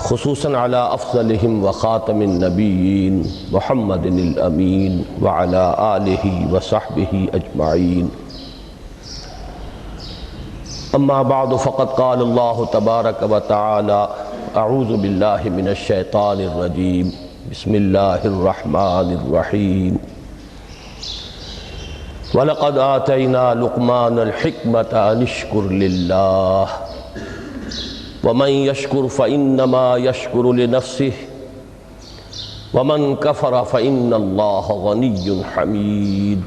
خصوصاً على افضلهم وخاتم النبیین محمد الامین وعلى آلہ وصحبہ اجمعین. اما بعد فقد قال اللہ تبارک وتعالی اعوذ باللہ من الشیطان الرجیم بسم اللہ الرحمن الرحیم. وَلَقَدْ آتَيْنَا لُقْمَانَ الْحِكْمَةَ أَنِ اشْكُرْ لِلَّهِ وَمَنْ يَشْكُرْ فَإِنَّمَا يَشْكُرُ لِنَفْسِهِ وَمَنْ كَفَرَ فَإِنَّ اللَّهَ غَنِيٌّ حَمِيدٌ.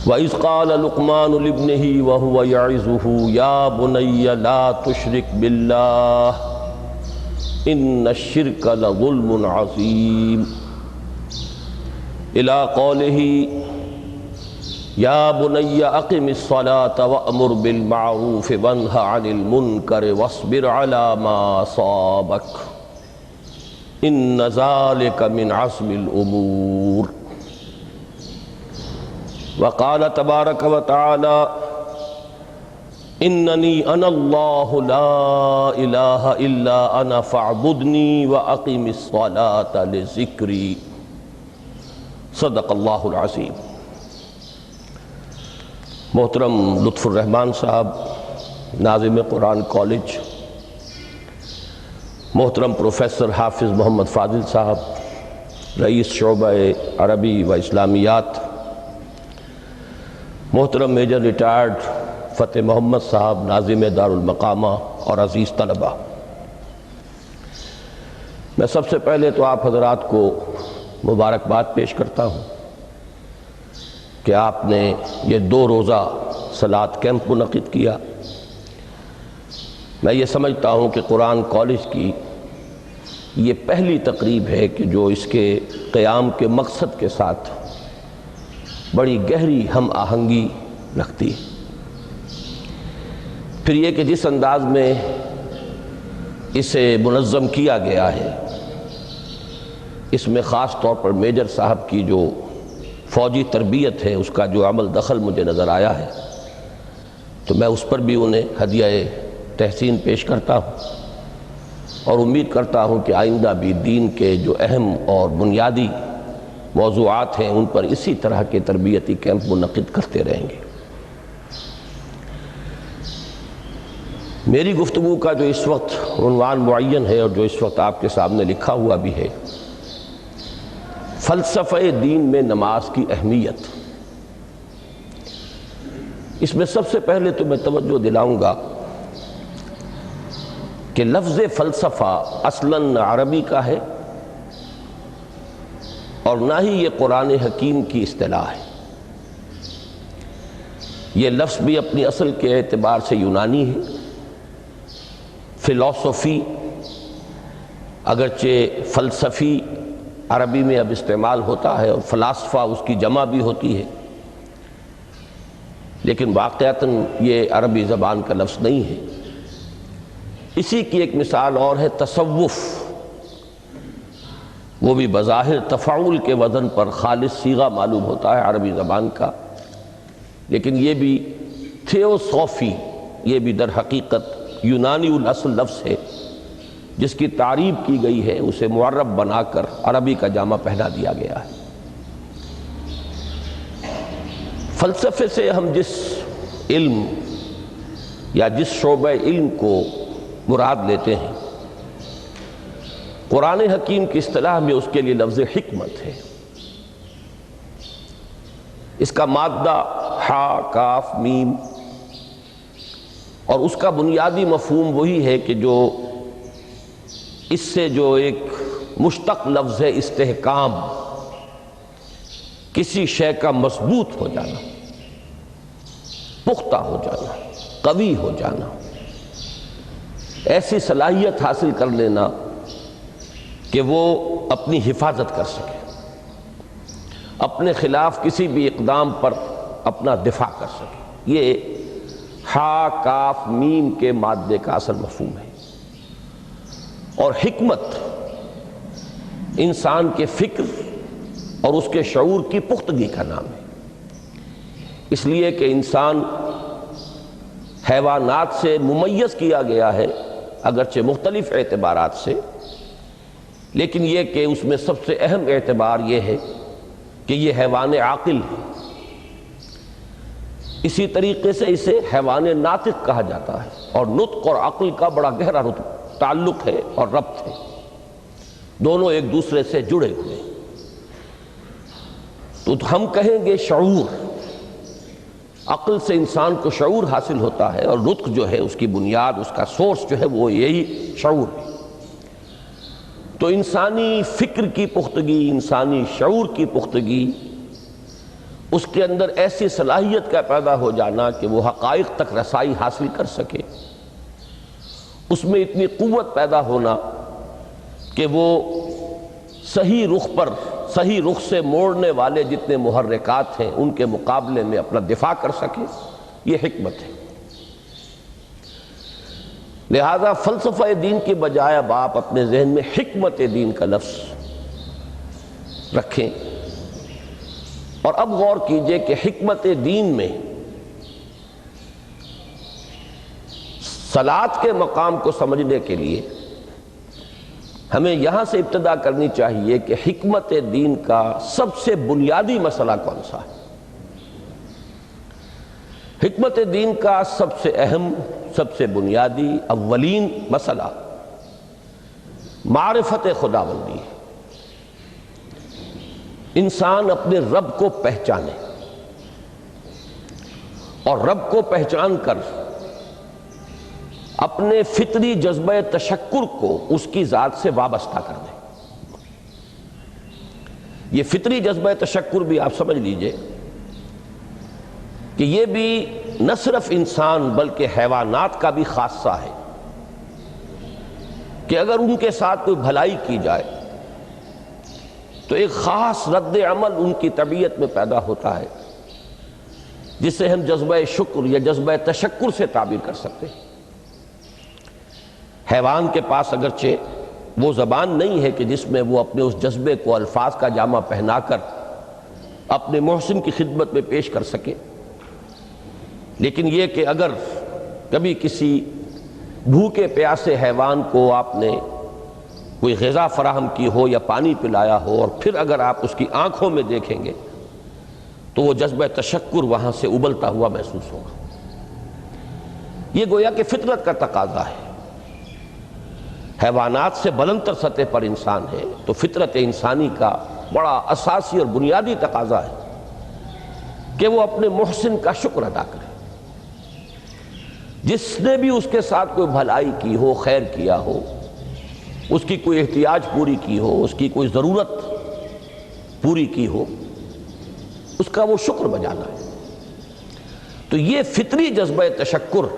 وَإِذْ قَالَ لُقْمَانُ لِابْنِهِ وَهُوَ يَعِظُهُ يَا بُنَيَّ لَا تُشْرِكْ بِاللَّهِ إِنَّ الشِّرْكَ لَظُلْمٌ عَظِيمٌ. إلى قوله يا بني أقم الصلاة وأمر بالمعروف وانه عن المنكر واصبر على ما أصابك إن ذلك من عزم الأمور. وقال تبارك وتعالى إنني أنا الله لا إله إلا أنا فاعبدني وأقم الصلاة لذكري. صدق اللہ العظیم. محترم لطف الرحمان صاحب ناظم قرآن کالج، محترم پروفیسر حافظ محمد فاضل صاحب رئیس شعبہ عربی و اسلامیات، محترم میجر ریٹائرڈ فتح محمد صاحب ناظم دارالمقامہ اور عزیز طلبہ، میں سب سے پہلے تو آپ حضرات کو مبارکباد پیش کرتا ہوں کہ آپ نے یہ 2 روزہ صلاۃ کیمپ منعقد کیا. میں یہ سمجھتا ہوں کہ قرآن کالج کی یہ پہلی تقریب ہے کہ جو اس کے قیام کے مقصد کے ساتھ بڑی گہری ہم آہنگی رکھتی ہے. پھر یہ کہ جس انداز میں اسے منظم کیا گیا ہے، اس میں خاص طور پر میجر صاحب کی جو فوجی تربیت ہے اس کا جو عمل دخل مجھے نظر آیا ہے، تو میں اس پر بھی انہیں ہدیہ تحسین پیش کرتا ہوں اور امید کرتا ہوں کہ آئندہ بھی دین کے جو اہم اور بنیادی موضوعات ہیں ان پر اسی طرح کے تربیتی کیمپ منعقد کرتے رہیں گے. میری گفتگو کا جو اس وقت عنوان معین ہے اور جو اس وقت آپ کے سامنے لکھا ہوا بھی ہے، فلسفہ دین میں نماز کی اہمیت. اس میں سب سے پہلے تو میں توجہ دلاؤں گا کہ لفظ فلسفہ اصلاً عربی کا ہے اور نہ ہی یہ قرآن حکیم کی اصطلاح ہے. یہ لفظ بھی اپنی اصل کے اعتبار سے یونانی ہے. فلسفی اگرچہ فلسفی عربی میں اب استعمال ہوتا ہے اور فلاسفہ اس کی جمع بھی ہوتی ہے، لیکن واقعتاً یہ عربی زبان کا لفظ نہیں ہے. اسی کی ایک مثال اور ہے تصوف. وہ بھی بظاہر تفاعل کے وزن پر خالص صیغہ معلوم ہوتا ہے عربی زبان کا، لیکن یہ بھی تھیوسوفی، یہ بھی در حقیقت یونانی الاصل لفظ ہے جس کی تعریب کی گئی ہے، اسے معرب بنا کر عربی کا جامہ پہنا دیا گیا ہے. فلسفے سے ہم جس علم یا جس شعبہ علم کو مراد لیتے ہیں، قرآن حکیم کی اصطلاح میں اس کے لیے لفظ حکمت ہے. اس کا مادہ ہا کاف میم، اور اس کا بنیادی مفہوم وہی ہے کہ جو اس سے جو ایک مشتق لفظ ہے استحکام، کسی شے کا مضبوط ہو جانا، پختہ ہو جانا، قوی ہو جانا، ایسی صلاحیت حاصل کر لینا کہ وہ اپنی حفاظت کر سکے، اپنے خلاف کسی بھی اقدام پر اپنا دفاع کر سکے. یہ ہا کاف میم کے مادے کا اصل مفہوم ہے. اور حکمت انسان کے فکر اور اس کے شعور کی پختگی کا نام ہے. اس لیے کہ انسان حیوانات سے ممیز کیا گیا ہے اگرچہ مختلف اعتبارات سے، لیکن یہ کہ اس میں سب سے اہم اعتبار یہ ہے کہ یہ حیوان عاقل ہے۔ اسی طریقے سے اسے حیوان ناطق کہا جاتا ہے، اور نطق اور عقل کا بڑا گہرا تعلق ہے اور ربط ہے، دونوں ایک دوسرے سے جڑے ہوئے۔ تو ہم کہیں گے شعور، عقل سے انسان کو شعور حاصل ہوتا ہے، اور نطق جو ہے اس کی بنیاد، اس کا سورس جو ہے وہ یہی شعور ہے۔ تو انسانی فکر کی پختگی، انسانی شعور کی پختگی، اس کے اندر ایسی صلاحیت کا پیدا ہو جانا کہ وہ حقائق تک رسائی حاصل کر سکے، اس میں اتنی قوت پیدا ہونا کہ وہ صحیح رخ پر، صحیح رخ سے موڑنے والے جتنے محرکات ہیں ان کے مقابلے میں اپنا دفاع کر سکے، یہ حکمت ہے۔ لہذا فلسفہ دین کی بجائے اب آپ اپنے ذہن میں حکمت دین کا لفظ رکھیں، اور اب غور کیجئے کہ حکمت دین میں صلاۃ کے مقام کو سمجھنے کے لیے ہمیں یہاں سے ابتدا کرنی چاہیے کہ حکمت دین کا سب سے بنیادی مسئلہ کون سا ہے۔ حکمت دین کا سب سے اہم، سب سے بنیادی، اولین مسئلہ معرفت خداوندی ہے۔ انسان اپنے رب کو پہچانے، اور رب کو پہچان کر اپنے فطری جذبہ تشکر کو اس کی ذات سے وابستہ کر دیں۔ یہ فطری جذبہ تشکر بھی آپ سمجھ لیجئے کہ یہ بھی نہ صرف انسان بلکہ حیوانات کا بھی خاصہ ہے، کہ اگر ان کے ساتھ کوئی بھلائی کی جائے تو ایک خاص رد عمل ان کی طبیعت میں پیدا ہوتا ہے، جسے ہم جذبہ شکر یا جذبہ تشکر سے تعبیر کر سکتے ہیں۔ حیوان کے پاس اگرچہ وہ زبان نہیں ہے کہ جس میں وہ اپنے اس جذبے کو الفاظ کا جامہ پہنا کر اپنے محسن کی خدمت میں پیش کر سکے، لیکن یہ کہ اگر کبھی کسی بھوکے پیاسے حیوان کو آپ نے کوئی غذا فراہم کی ہو یا پانی پلایا ہو، اور پھر اگر آپ اس کی آنکھوں میں دیکھیں گے تو وہ جذبہ تشکر وہاں سے ابلتا ہوا محسوس ہوگا۔ یہ گویا کہ فطرت کا تقاضا ہے۔ حیوانات سے بلندتر سطح پر انسان ہے، تو فطرت انسانی کا بڑا اساسی اور بنیادی تقاضا ہے کہ وہ اپنے محسن کا شکر ادا کرے، جس نے بھی اس کے ساتھ کوئی بھلائی کی ہو، خیر کیا ہو، اس کی کوئی احتیاج پوری کی ہو، اس کی کوئی ضرورت پوری کی ہو، اس کا وہ شکر بجانا ہے۔ تو یہ فطری جذبہ تشکر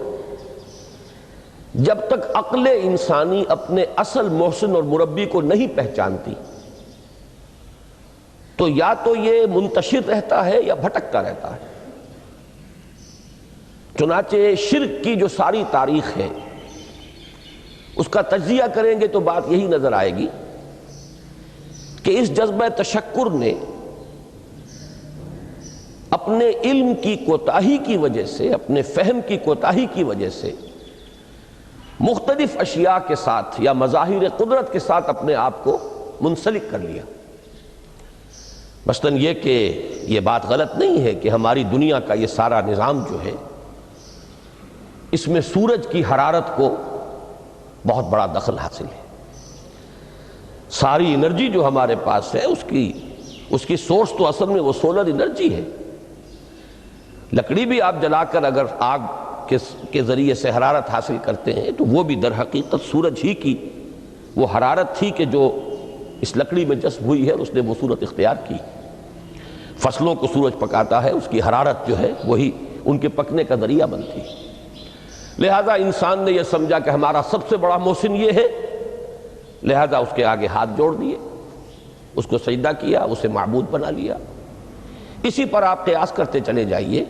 جب تک عقل انسانی اپنے اصل محسن اور مربی کو نہیں پہچانتی تو یا تو یہ منتشر رہتا ہے یا بھٹکتا رہتا ہے۔ چنانچہ شرک کی جو ساری تاریخ ہے اس کا تجزیہ کریں گے تو بات یہی نظر آئے گی کہ اس جذبہ تشکر نے اپنے علم کی کوتاہی کی وجہ سے، اپنے فہم کی کوتاہی کی وجہ سے مختلف اشیاء کے ساتھ یا مظاہر قدرت کے ساتھ اپنے آپ کو منسلک کر لیا۔ مثلاً یہ کہ یہ بات غلط نہیں ہے کہ ہماری دنیا کا یہ سارا نظام جو ہے اس میں سورج کی حرارت کو بہت بڑا دخل حاصل ہے۔ ساری انرجی جو ہمارے پاس ہے اس کی سورس تو اصل میں وہ سولر انرجی ہے۔ لکڑی بھی آپ جلا کر اگر آگ کے ذریعے سے حرارت حاصل کرتے ہیں تو وہ بھی در حقیقت سورج ہی کی وہ حرارت تھی کہ جو اس لکڑی میں جذب ہوئی ہے، اس نے وہ صورت اختیار کی۔ فصلوں کو سورج پکاتا ہے، اس کی حرارت جو ہے وہی ان کے پکنے کا ذریعہ بنتی ہے۔ لہذا انسان نے یہ سمجھا کہ ہمارا سب سے بڑا محسن یہ ہے، لہذا اس کے آگے ہاتھ جوڑ دیے، اس کو سجدہ کیا، اسے معبود بنا لیا۔ اسی پر آپ قیاس کرتے چلے جائیے،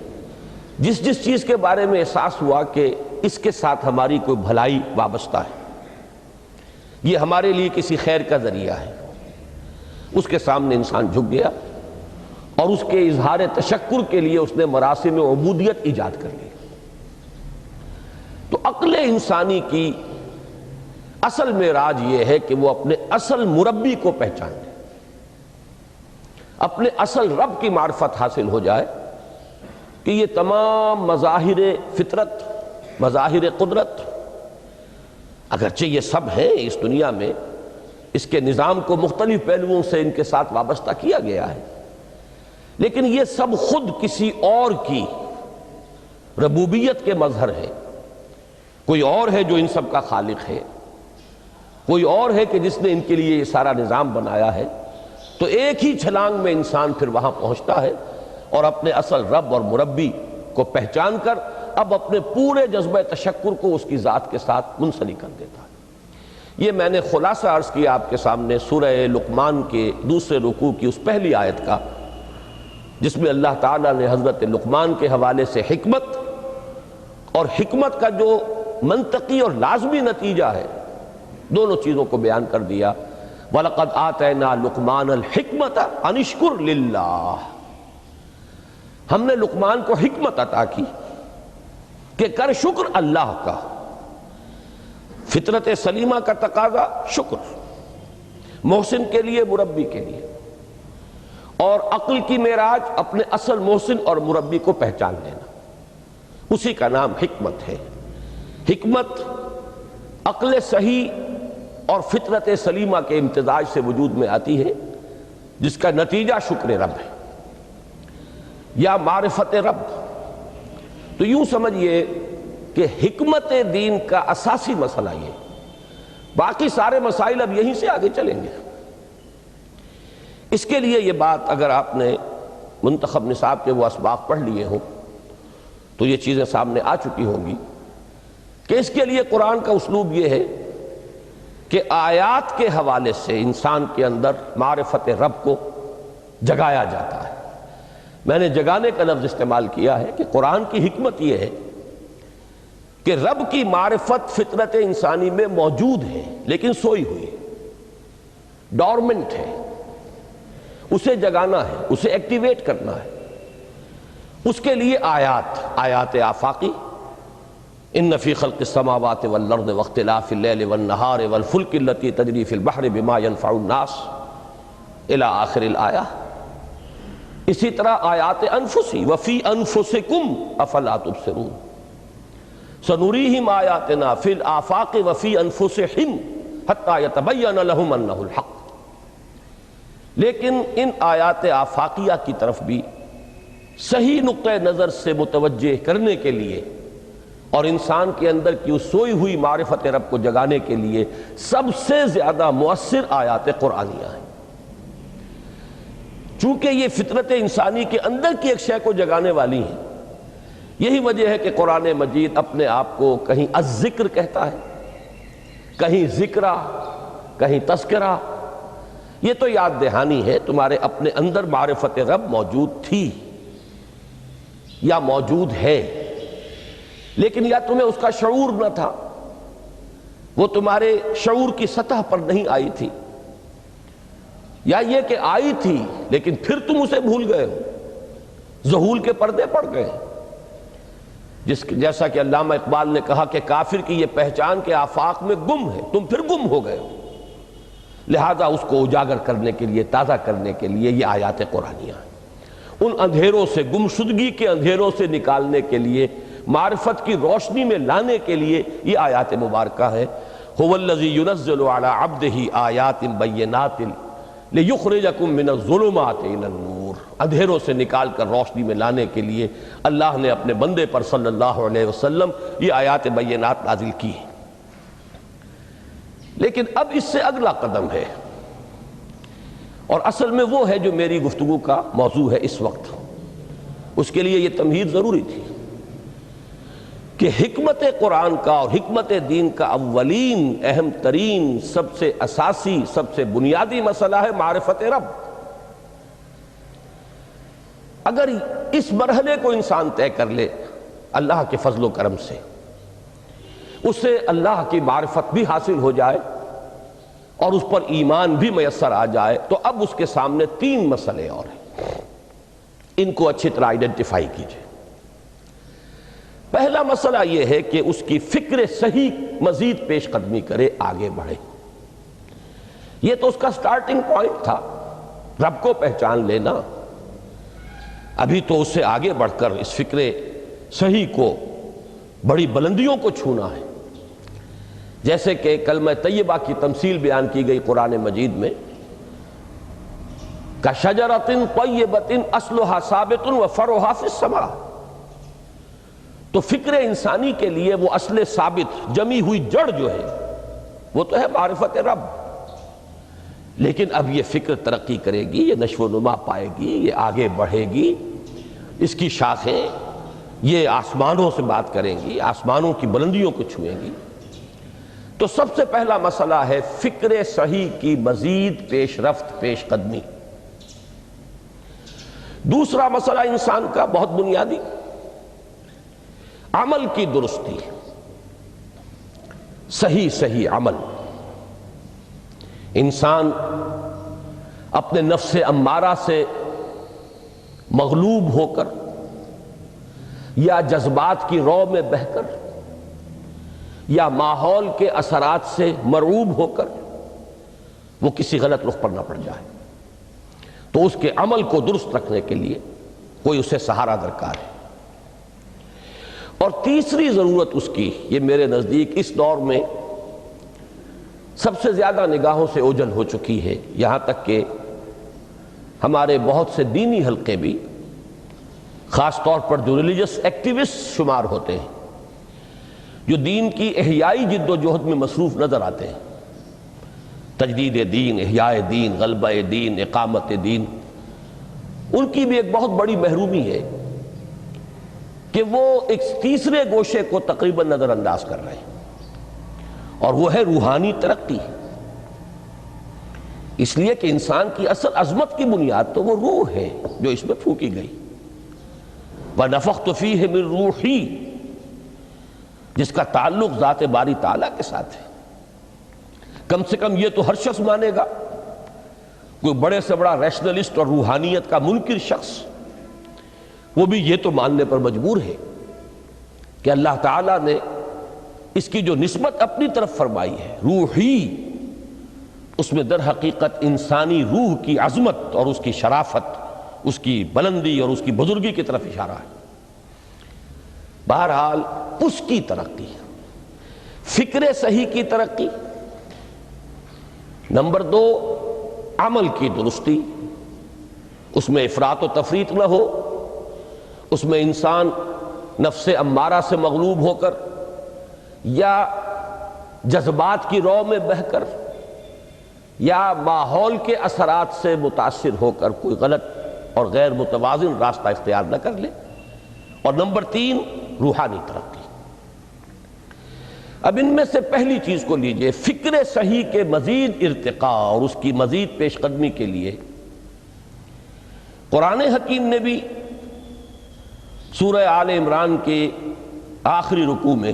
جس چیز کے بارے میں احساس ہوا کہ اس کے ساتھ ہماری کوئی بھلائی وابستہ ہے، یہ ہمارے لیے کسی خیر کا ذریعہ ہے، اس کے سامنے انسان جھک گیا اور اس کے اظہار تشکر کے لیے اس نے مراسم عبودیت ایجاد کر لی۔ تو عقل انسانی کی اصل معراج یہ ہے کہ وہ اپنے اصل مربی کو پہچان لے، اپنے اصل رب کی معرفت حاصل ہو جائے کہ یہ تمام مظاہر فطرت، مظاہر قدرت، اگرچہ یہ سب ہیں اس دنیا میں، اس کے نظام کو مختلف پہلوؤں سے ان کے ساتھ وابستہ کیا گیا ہے، لیکن یہ سب خود کسی اور کی ربوبیت کے مظہر ہے۔ کوئی اور ہے جو ان سب کا خالق ہے، کوئی اور ہے کہ جس نے ان کے لیے یہ سارا نظام بنایا ہے۔ تو ایک ہی چھلانگ میں انسان پھر وہاں پہنچتا ہے اور اپنے اصل رب اور مربی کو پہچان کر اب اپنے پورے جذبہ تشکر کو اس کی ذات کے ساتھ منسلک کر دیتا ہے۔ یہ میں نے خلاصہ عرض کیا آپ کے سامنے سورہ لقمان کے دوسرے رکوع کی اس پہلی آیت کا، جس میں اللہ تعالیٰ نے حضرت لقمان کے حوالے سے حکمت اور حکمت کا جو منطقی اور لازمی نتیجہ ہے دونوں چیزوں کو بیان کر دیا۔ وَلَقَدْ آتَيْنَا لُقْمَانَ الْحِكْمَةَ أَنِ اشْكُرْ لِلَّهِ، ہم نے لقمان کو حکمت عطا کی کہ کر شکر اللہ کا۔ فطرت سلیمہ کا تقاضا شکر، محسن کے لیے، مربی کے لیے، اور عقل کی معراج اپنے اصل محسن اور مربی کو پہچان لینا، اسی کا نام حکمت ہے۔ حکمت عقل صحیح اور فطرت سلیمہ کے امتزاج سے وجود میں آتی ہے، جس کا نتیجہ شکر رب ہے یا معرفت رب۔ تو یوں سمجھئے کہ حکمت دین کا اساسی مسئلہ یہ، باقی سارے مسائل اب یہیں سے آگے چلیں گے۔ اس کے لیے یہ بات اگر آپ نے منتخب نصاب کے وہ اسباق پڑھ لیے ہوں تو یہ چیزیں سامنے آ چکی ہوں گی کہ اس کے لیے قرآن کا اسلوب یہ ہے کہ آیات کے حوالے سے انسان کے اندر معرفت رب کو جگایا جاتا ہے۔ میں نے جگانے کا لفظ استعمال کیا ہے کہ قرآن کی حکمت یہ ہے کہ رب کی معرفت فطرت انسانی میں موجود ہے لیکن سوئی ہوئی ہے، ڈورمنٹ ہے، اسے جگانا ہے، اسے ایکٹیویٹ کرنا ہے۔ اس کے لیے آیات آفاقی، ان فی خلق السماوات والارض واختلاف اللیل والنہار والفلک التی تجری فی البحر بما ينفع الناس الی آخر الآیہ۔ اسی طرح آیات انفسی، وفی انفسکم افلا تبصرون، سنریہم آیاتنا فی الآفاق وفی انفسہم حتی یتبین لہم انہ الحق۔ لیکن ان آیات آفاقیہ کی طرف بھی صحیح نقطہ نظر سے متوجہ کرنے کے لیے اور انسان کے اندر کی اس سوئی ہوئی معرفت رب کو جگانے کے لیے سب سے زیادہ مؤثر آیات قرآنیہ ہیں، چونکہ یہ فطرت انسانی کے اندر کی ایک شے کو جگانے والی ہیں۔ یہی وجہ ہے کہ قرآن مجید اپنے آپ کو کہیں الذکر کہتا ہے، کہیں ذکرہ، کہیں تذکرہ۔ یہ تو یاد دہانی ہے، تمہارے اپنے اندر معرفت رب موجود تھی یا موجود ہے، لیکن یا تمہیں اس کا شعور نہ تھا، وہ تمہارے شعور کی سطح پر نہیں آئی تھی، یا یہ کہ آئی تھی لیکن پھر تم اسے بھول گئے ہو، ذہول کے پردے پڑ گئے۔ جیسا کہ علامہ اقبال نے کہا کہ کافر کی یہ پہچان کے آفاق میں گم ہے، تم پھر گم ہو گئے ہو۔ لہذا اس کو اجاگر کرنے کے لیے، تازہ کرنے کے لیے یہ آیات قرآنیہ ہیں۔ ان اندھیروں سے، گمشدگی کے اندھیروں سے نکالنے کے لیے، معرفت کی روشنی میں لانے کے لیے یہ آیات مبارکہ ہے۔ هو الذی ينزل على عبده آیات بینات لیخرجکم من الظلمات الی النور، اندھیروں سے نکال کر روشنی میں لانے کے لیے اللہ نے اپنے بندے پر صلی اللہ علیہ وسلم یہ آیات بینات نازل کی ہیں۔ لیکن اب اس سے اگلا قدم ہے، اور اصل میں وہ ہے جو میری گفتگو کا موضوع ہے اس وقت۔ اس کے لیے یہ تمہید ضروری تھی کہ حکمت قرآن کا اور حکمت دین کا اولین، اہم ترین، سب سے اساسی، سب سے بنیادی مسئلہ ہے معرفت رب۔ اگر اس مرحلے کو انسان طے کر لے اللہ کے فضل و کرم سے، اسے اللہ کی معرفت بھی حاصل ہو جائے اور اس پر ایمان بھی میسر آ جائے، تو اب اس کے سامنے تین مسئلے اور ہیں، ان کو اچھی طرح آئیڈینٹیفائی کیجئے۔ پہلا مسئلہ یہ ہے کہ اس کی فکر صحیح مزید پیش قدمی کرے، آگے بڑھے۔ یہ تو اس کا سٹارٹنگ پوائنٹ تھا، رب کو پہچان لینا۔ ابھی تو اس سے آگے بڑھ کر اس فکر صحیح کو، بڑی بلندیوں کو چھونا ہے۔ جیسے کہ کلمہ طیبہ کی تمثیل بیان کی گئی قرآن مجید میں، کَشَجَرَةٍ طَیِّبَةٍ أَصْلُهَا ثَابِتٌ وَفَرْعُهَا فِي السَّمَاءِ۔ تو فکر انسانی کے لیے وہ اصل ثابت جمی ہوئی جڑ جو ہے وہ تو ہے معرفت رب، لیکن اب یہ فکر ترقی کرے گی، یہ نشو و نما پائے گی، یہ آگے بڑھے گی، اس کی شاخیں یہ آسمانوں سے بات کریں گی، آسمانوں کی بلندیوں کو چھوئیں گی۔ تو سب سے پہلا مسئلہ ہے فکر صحیح کی مزید پیش رفت، پیش قدمی۔ دوسرا مسئلہ انسان کا بہت بنیادی، عمل کی درستی، صحیح عمل۔ انسان اپنے نفس امارہ سے مغلوب ہو کر یا جذبات کی رو میں بہہ کر یا ماحول کے اثرات سے مرعوب ہو کر وہ کسی غلط رخ پر نہ پڑ جائے، تو اس کے عمل کو درست رکھنے کے لیے کوئی اسے سہارا درکار ہے۔ اور تیسری ضرورت اس کی، یہ میرے نزدیک اس دور میں سب سے زیادہ نگاہوں سے اوجھل ہو چکی ہے، یہاں تک کہ ہمارے بہت سے دینی حلقے بھی، خاص طور پر جو ریلیجس ایکٹیوسٹ شمار ہوتے ہیں، جو دین کی احیائی جد و جہد میں مصروف نظر آتے ہیں، تجدید دین، احیاء دین، غلبہ دین، اقامت دین، ان کی بھی ایک بہت بڑی محرومی ہے کہ وہ ایک تیسرے گوشے کو تقریباً نظر انداز کر رہے ہیں، اور وہ ہے روحانی ترقی۔ اس لیے کہ انسان کی اصل عظمت کی بنیاد تو وہ روح ہے جو اس میں پھونکی گئی، وَنَفَخْتُ فِيهِ مِن رُوحِي، جس کا تعلق ذات باری تعالیٰ کے ساتھ ہے۔ کم سے کم یہ تو ہر شخص مانے گا، کوئی بڑے سے بڑا ریشنلسٹ اور روحانیت کا منکر شخص وہ بھی یہ تو ماننے پر مجبور ہے کہ اللہ تعالیٰ نے اس کی جو نسبت اپنی طرف فرمائی ہے روحی، اس میں در حقیقت انسانی روح کی عظمت اور اس کی شرافت، اس کی بلندی اور اس کی بزرگی کی طرف اشارہ ہے۔ بہرحال اس کی ترقی، فکر صحیح کی ترقی۔ نمبر 2، عمل کی درستی، اس میں افراط و تفریط نہ ہو، اس میں انسان نفس امارہ سے مغلوب ہو کر یا جذبات کی رو میں بہہ کر یا ماحول کے اثرات سے متاثر ہو کر کوئی غلط اور غیر متوازن راستہ اختیار نہ کر لے۔ اور نمبر 3، روحانی ترقی۔ اب ان میں سے پہلی چیز کو لیجئے، فکر صحیح کے مزید ارتقاء اور اس کی مزید پیش قدمی کے لیے قرآن حکیم نے بھی سورہ آل عمران کے آخری رکوع میں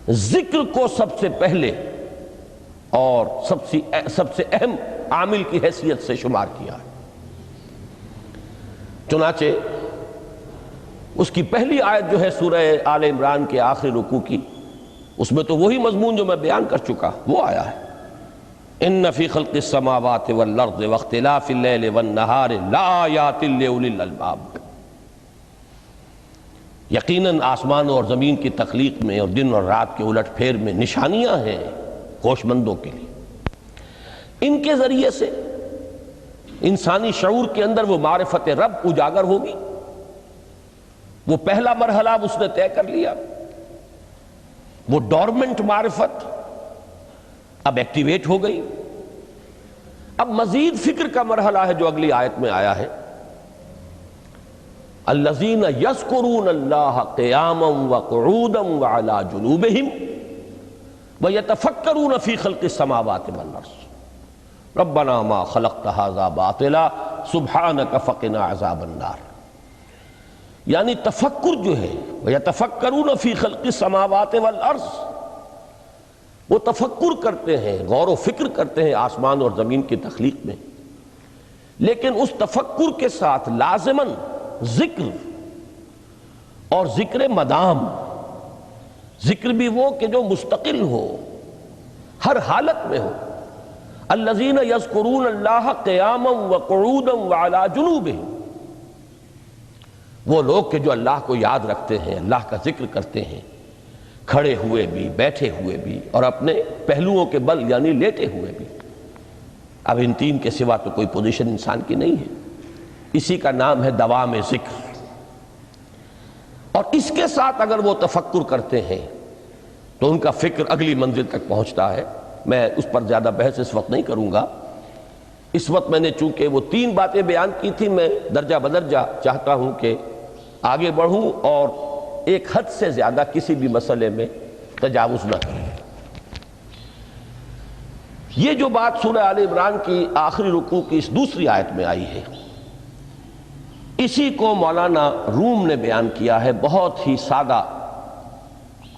ذکر کو سب سے پہلے اور سب سے اہم عامل کی حیثیت سے شمار کیا ہے۔ چنانچہ اس کی پہلی آیت جو ہے سورہ آل عمران کے آخری رکوع کی، اس میں تو وہی مضمون جو میں بیان کر چکا وہ آیا ہے، ان فی خلق السماوات والارض واختلاف اللیل والنہار لآیات لأولی الالباب۔ یقیناً آسمانوں اور زمین کی تخلیق میں اور دن اور رات کے الٹ پھیر میں نشانیاں ہیں ہوش مندوں کے لیے۔ ان کے ذریعے سے انسانی شعور کے اندر وہ معرفت رب اجاگر ہوگی۔ وہ پہلا مرحلہ اس نے طے کر لیا، وہ ڈورمنٹ معرفت اب ایکٹیویٹ ہو گئی۔ اب مزید فکر کا مرحلہ ہے جو اگلی آیت میں آیا ہے، الذین یذکرون اللہ قیاما وقعودا وعلی جنوبہم ویتفکرون فی خلق السماوات والارض ربنا ما خلقت ھذا باطلا سبحانک فقنا عذاب النار۔ یعنی تفکر جو ہے، ویتفکرون فی خلق السماوات والارض، وہ تفکر کرتے ہیں، غور و فکر کرتے ہیں آسمان اور زمین کی تخلیق میں، لیکن اس تفکر کے ساتھ لازماً ذکر اور ذکر مدام، ذکر بھی وہ کہ جو مستقل ہو، ہر حالت میں ہو۔ الذین یذکرون اللہ قیاما وقعودا وعلی جنوبہم، وہ لوگ کہ جو اللہ کو یاد رکھتے ہیں، اللہ کا ذکر کرتے ہیں، کھڑے ہوئے بھی، بیٹھے ہوئے بھی، اور اپنے پہلوؤں کے بل یعنی لیٹے ہوئے بھی۔ اب ان تین کے سوا تو کوئی پوزیشن انسان کی نہیں ہے، اسی کا نام ہے دوام ذکر۔ اور اس کے ساتھ اگر وہ تفکر کرتے ہیں تو ان کا فکر اگلی منزل تک پہنچتا ہے۔ میں اس پر زیادہ بحث اس وقت نہیں کروں گا۔ اس وقت میں نے چونکہ وہ تین باتیں بیان کی تھی، میں درجہ بدرجہ چاہتا ہوں کہ آگے بڑھوں اور ایک حد سے زیادہ کسی بھی مسئلے میں تجاوز نہ کریں۔ یہ جو بات سورہ آل عمران کی آخری رکوع کی اس دوسری آیت میں آئی ہے، اسی کو مولانا روم نے بیان کیا ہے بہت ہی سادہ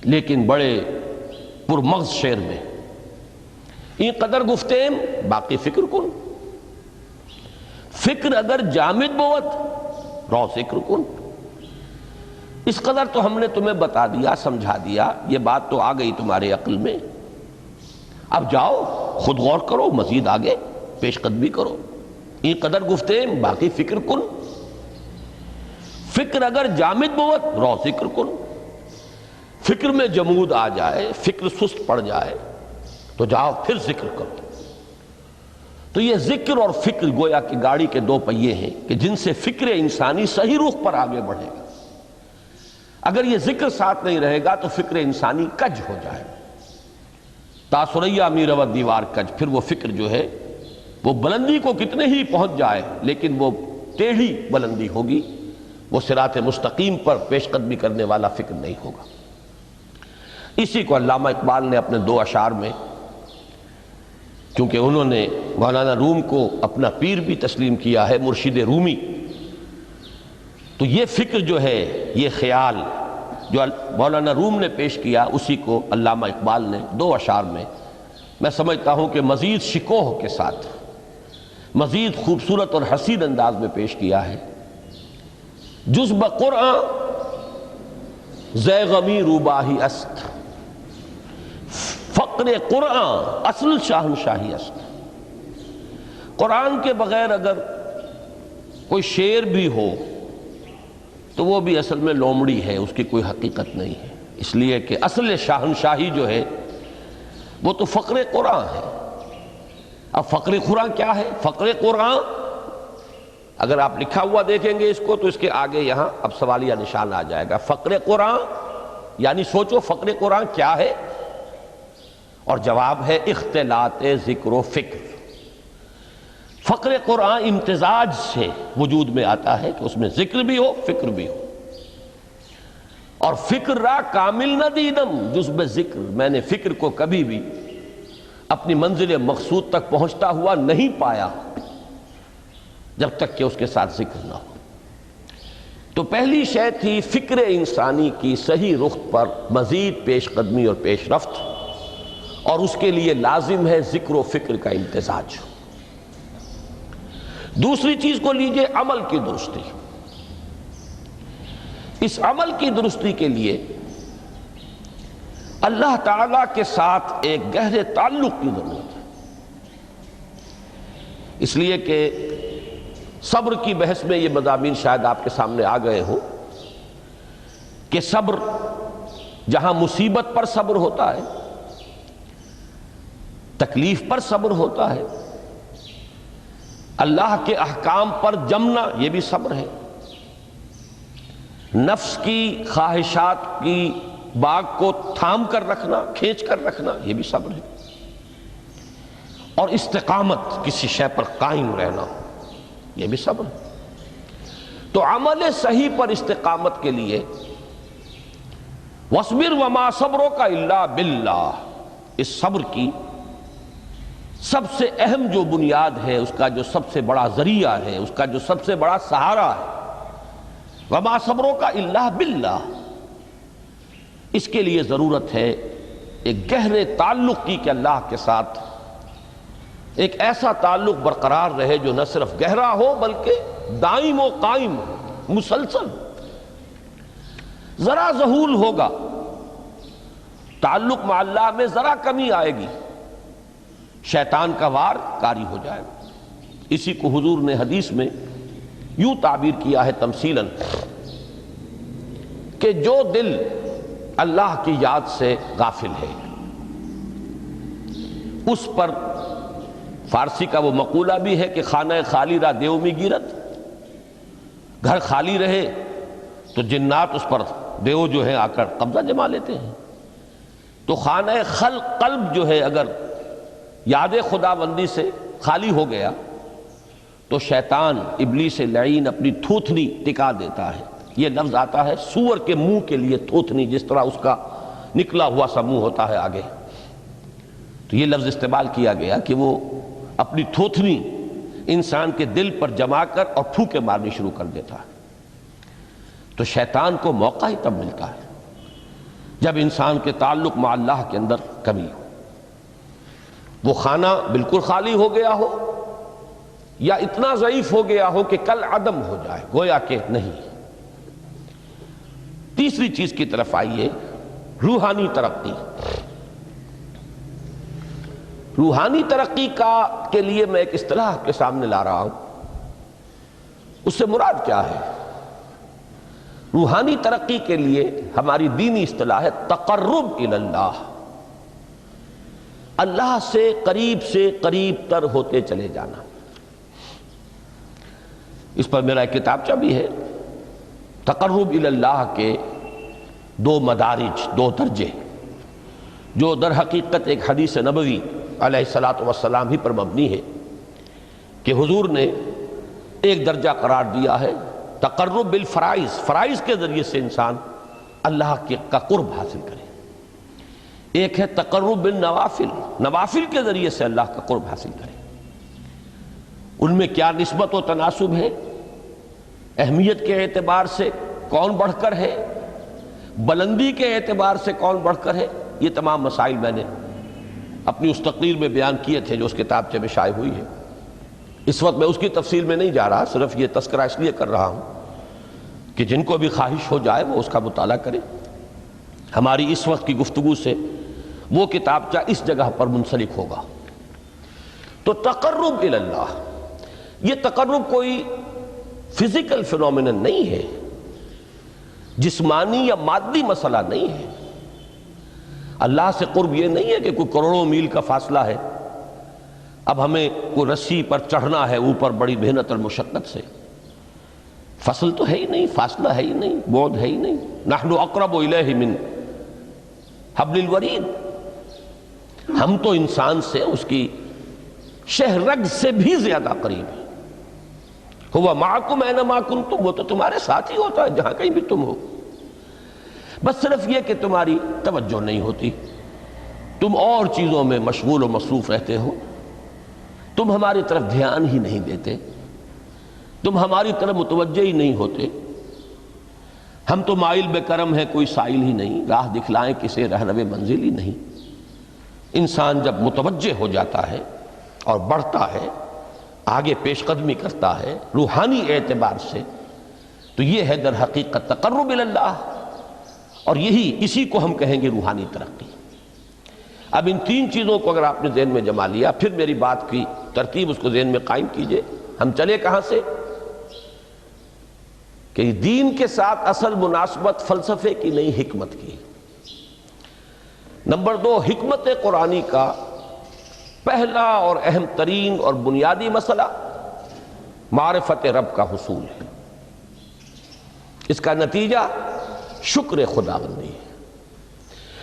لیکن بڑے پرمغز شعر میں۔ این قدر گفتیم باقی فکر کن، فکر اگر جامد بوت رو ذکر کن۔ اس قدر تو ہم نے تمہیں بتا دیا، سمجھا دیا، یہ بات تو آ گئی تمہارے عقل میں، اب جاؤ خود غور کرو، مزید آگے پیش قدمی کرو۔ این قدر گفتیم باقی فکر کن، فکر اگر جامد بوت رو ذکر کن۔ فکر میں جمود آ جائے، فکر سست پڑ جائے تو جاؤ پھر ذکر کرو۔ تو یہ ذکر اور فکر گویا کہ گاڑی کے دو پہیے ہیں کہ جن سے فکر انسانی صحیح رخ پر آگے بڑھے گا۔ اگر یہ ذکر ساتھ نہیں رہے گا تو فکر انسانی کج ہو جائے، تاثریا میرود دیوار کج، پھر وہ فکر جو ہے وہ بلندی کو کتنے ہی پہنچ جائے لیکن وہ ٹیڑھی بلندی ہوگی، وہ صراط مستقیم پر پیش قدمی کرنے والا فکر نہیں ہوگا۔ اسی کو علامہ اقبال نے اپنے دو اشعار میں، چونکہ انہوں نے مولانا روم کو اپنا پیر بھی تسلیم کیا ہے، مرشد رومی، تو یہ فکر جو ہے، یہ خیال جو مولانا روم نے پیش کیا، اسی کو علامہ اقبال نے دو اشعار میں میں سمجھتا ہوں کہ مزید شکوہ کے ساتھ، مزید خوبصورت اور حسین انداز میں پیش کیا ہے۔ جز بقرآن زے غمی روباہی است، فقر قرآن اصل شاہنشاہی است۔ قرآن کے بغیر اگر کوئی شعر بھی ہو تو وہ بھی اصل میں لومڑی ہے، اس کی کوئی حقیقت نہیں ہے، اس لیے کہ اصل شاہنشاہی جو ہے وہ تو فقر قرآن ہے۔ اب فقر قرآن کیا ہے؟ فقر قرآن اگر آپ لکھا ہوا دیکھیں گے اس کو تو اس کے آگے یہاں اب سوالیہ نشان آ جائے گا۔ فقر قرآن یعنی سوچو فقر قرآن کیا ہے، اور جواب ہے اختلاط ذکر و فکر۔ فقر قرآن امتزاج سے وجود میں آتا ہے کہ اس میں ذکر بھی ہو، فکر بھی ہو۔ اور فکر را کامل نہ دیدم جز بے ذکر، میں نے فکر کو کبھی بھی اپنی منزل مقصود تک پہنچتا ہوا نہیں پایا جب تک کہ اس کے ساتھ ذکر نہ ہو۔ تو پہلی شے تھی فکر انسانی کی صحیح رخ پر مزید پیش قدمی اور پیش رفت، اور اس کے لیے لازم ہے ذکر و فکر کا امتزاج۔ دوسری چیز کو لیجئے عمل کی درستی۔ اس عمل کی درستی کے لیے اللہ تعالیٰ کے ساتھ ایک گہرے تعلق کی ضرورت ہے، اس لیے کہ صبر کی بحث میں یہ مضامین شاید آپ کے سامنے آ گئے ہوں کہ صبر جہاں مصیبت پر صبر ہوتا ہے، تکلیف پر صبر ہوتا ہے، اللہ کے احکام پر جمنا یہ بھی صبر ہے، نفس کی خواہشات کی باغ کو تھام کر رکھنا، کھینچ کر رکھنا یہ بھی صبر ہے، اور استقامت کسی شے پر قائم رہنا یہ بھی صبر ہے۔ تو عمل صحیح پر استقامت کے لیے وَاصْبِرْ وَمَا صَبْرُكَ إِلَّا بِاللَّهِ، اس صبر کی سب سے اہم جو بنیاد ہے، اس کا جو سب سے بڑا ذریعہ ہے، اس کا جو سب سے بڑا سہارا ہے، وَمَا صَبْرُكَ إِلَّا بِاللَّهِ، اس کے لیے ضرورت ہے ایک گہرے تعلق کی کہ اللہ کے ساتھ ایک ایسا تعلق برقرار رہے جو نہ صرف گہرا ہو بلکہ دائم و قائم ہو، مسلسل۔ ذرا ذہول ہوگا، تعلق مع اللہ میں ذرا کمی آئے گی، شیطان کا وار کاری ہو جائے گا۔ اسی کو حضور نے حدیث میں یوں تعبیر کیا ہے تمثیلاً کہ جو دل اللہ کی یاد سے غافل ہے اس پر فارسی کا وہ مقولہ بھی ہے کہ خانہ خالی را دیو می گیرت، گھر خالی رہے تو جنات اس پر دیو جو ہے آ کر قبضہ جما لیتے ہیں۔ تو خانہ قلب جو ہے اگر یاد خدا بندی سے خالی ہو گیا تو شیطان ابلیس لعین اپنی تھوتنی ٹکا دیتا ہے۔ یہ لفظ آتا ہے سور کے منہ کے لیے تھوتنی، جس طرح اس کا نکلا ہوا سا منہ ہوتا ہے آگے، تو یہ لفظ استعمال کیا گیا کہ وہ اپنی تھوتنی انسان کے دل پر جما کر اور پھوکے مارنی شروع کر دیتا ہے۔ تو شیطان کو موقع ہی تب ملتا ہے جب انسان کے تعلق مع اللہ کے اندر کمی ہو، وہ خانہ بالکل خالی ہو گیا ہو یا اتنا ضعیف ہو گیا ہو کہ کل عدم ہو جائے، گویا کہ نہیں۔ تیسری چیز کی طرف آئیے، روحانی ترقی۔ روحانی ترقی کے لیے میں ایک اصطلاح آپ کے سامنے لا رہا ہوں، اس سے مراد کیا ہے؟ روحانی ترقی کے لیے ہماری دینی اصطلاح ہے تقرب الی اللہ، اللہ سے قریب تر ہوتے چلے جانا۔ اس پر میرا ایک کتابچہ بھی ہے، تقرب الی اللہ کے دو مدارج، دو درجے، جو در حقیقت ایک حدیث نبوی علیہ الصلوۃ والسلام ہی پر مبنی ہے کہ حضور نے ایک درجہ قرار دیا ہے تقرب بالفرائض، فرائض کے ذریعے سے انسان اللہ کا قرب حاصل کرے۔ ایک ہے تقرب بالنوافل، نوافل کے ذریعے سے اللہ کا قرب حاصل کرے۔ ان میں کیا نسبت و تناسب ہے، اہمیت کے اعتبار سے کون بڑھ کر ہے، بلندی کے اعتبار سے کون بڑھ کر ہے، یہ تمام مسائل میں نے اپنی اس تقریر میں بیان کیے تھے جو اس کتابچے میں شائع ہوئی ہے۔ اس وقت میں اس کی تفصیل میں نہیں جا رہا، صرف یہ تذکرہ اس لیے کر رہا ہوں کہ جن کو بھی خواہش ہو جائے وہ اس کا مطالعہ کرے۔ ہماری اس وقت کی گفتگو سے وہ کتابچہ اس جگہ پر منسلک ہوگا۔ تو تقرب الی اللہ، یہ تقرب کوئی فزیکل فینومینن نہیں ہے، جسمانی یا مادی مسئلہ نہیں ہے۔ اللہ سے قرب یہ نہیں ہے کہ کوئی کروڑوں میل کا فاصلہ ہے، اب ہمیں کوئی رسی پر چڑھنا ہے اوپر بڑی محنت اور مشقت سے، فصل تو ہے ہی نہیں، فاصلہ ہے ہی نہیں، بعد ہے ہی نہیں۔ نحن اقرب الیہ من حبل الورید، ہم تو انسان سے اس کی شہ رگ سے بھی زیادہ قریب ہیں۔ ہوا معکم اینما کنتم، وہ تو تمہارے ساتھ ہی ہوتا ہے جہاں کہیں بھی تم ہو، بس صرف یہ کہ تمہاری توجہ نہیں ہوتی، تم اور چیزوں میں مشغول و مصروف رہتے ہو، تم ہماری طرف دھیان ہی نہیں دیتے، تم ہماری طرف متوجہ ہی نہیں ہوتے۔ ہم تو مائل بے کرم ہے، کوئی سائل ہی نہیں، راہ دکھلائیں کسے رہنو منزل ہی نہیں۔ انسان جب متوجہ ہو جاتا ہے اور بڑھتا ہے، آگے پیش قدمی کرتا ہے روحانی اعتبار سے، تو یہ ہے در حقیقت تقرب الی اللہ، اور اسی کو ہم کہیں گے روحانی ترقی۔ اب ان تین چیزوں کو اگر آپ نے ذہن میں جما لیا، پھر میری بات کی ترتیب اس کو ذہن میں قائم کیجئے۔ ہم چلے کہاں سے کہ دین کے ساتھ اصل مناسبت فلسفے کی نہیں، حکمت کی۔ نمبر 2، حکمت قرآنی کا پہلا اور اہم ترین اور بنیادی مسئلہ معرفت رب کا حصول ہے۔ اس کا نتیجہ شکر خداوندی ہے،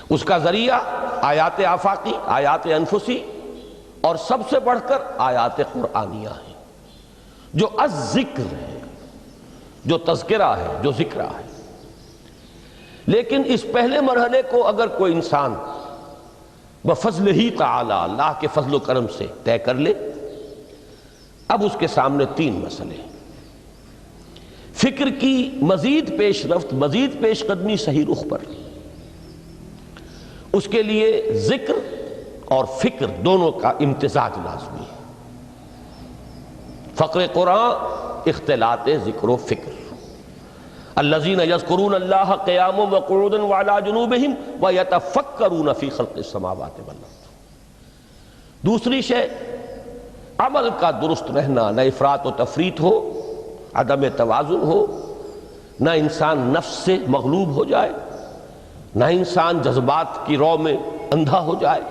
اس کا ذریعہ آیات آفاقی، آیات انفسی، اور سب سے بڑھ کر آیات قرآنیہ ہیں جو الذکر ہے، جو تذکرہ ہے، جو ذکرہ ہے۔ لیکن اس پہلے مرحلے کو اگر کوئی انسان بفضل ہی تعالی، اللہ کے فضل و کرم سے طے کر لے، اب اس کے سامنے تین مسئلے ہیں۔ فکر کی مزید پیش رفت، مزید پیش قدمی صحیح رخ پر، اس کے لیے ذکر اور فکر دونوں کا امتزاج لازمی ہے۔ فقر قرآن اختلاط ذکر و فکر، الذین یذکرون اللہ قیاما وقعودا وعلی جنوبہم ویتفکرون فی خلق السماوات والارض۔ دوسری شے عمل کا درست رہنا، نہ افراط و تفریط ہو، عدم توازن ہو، نہ انسان نفس سے مغلوب ہو جائے، نہ انسان جذبات کی رو میں اندھا ہو جائے،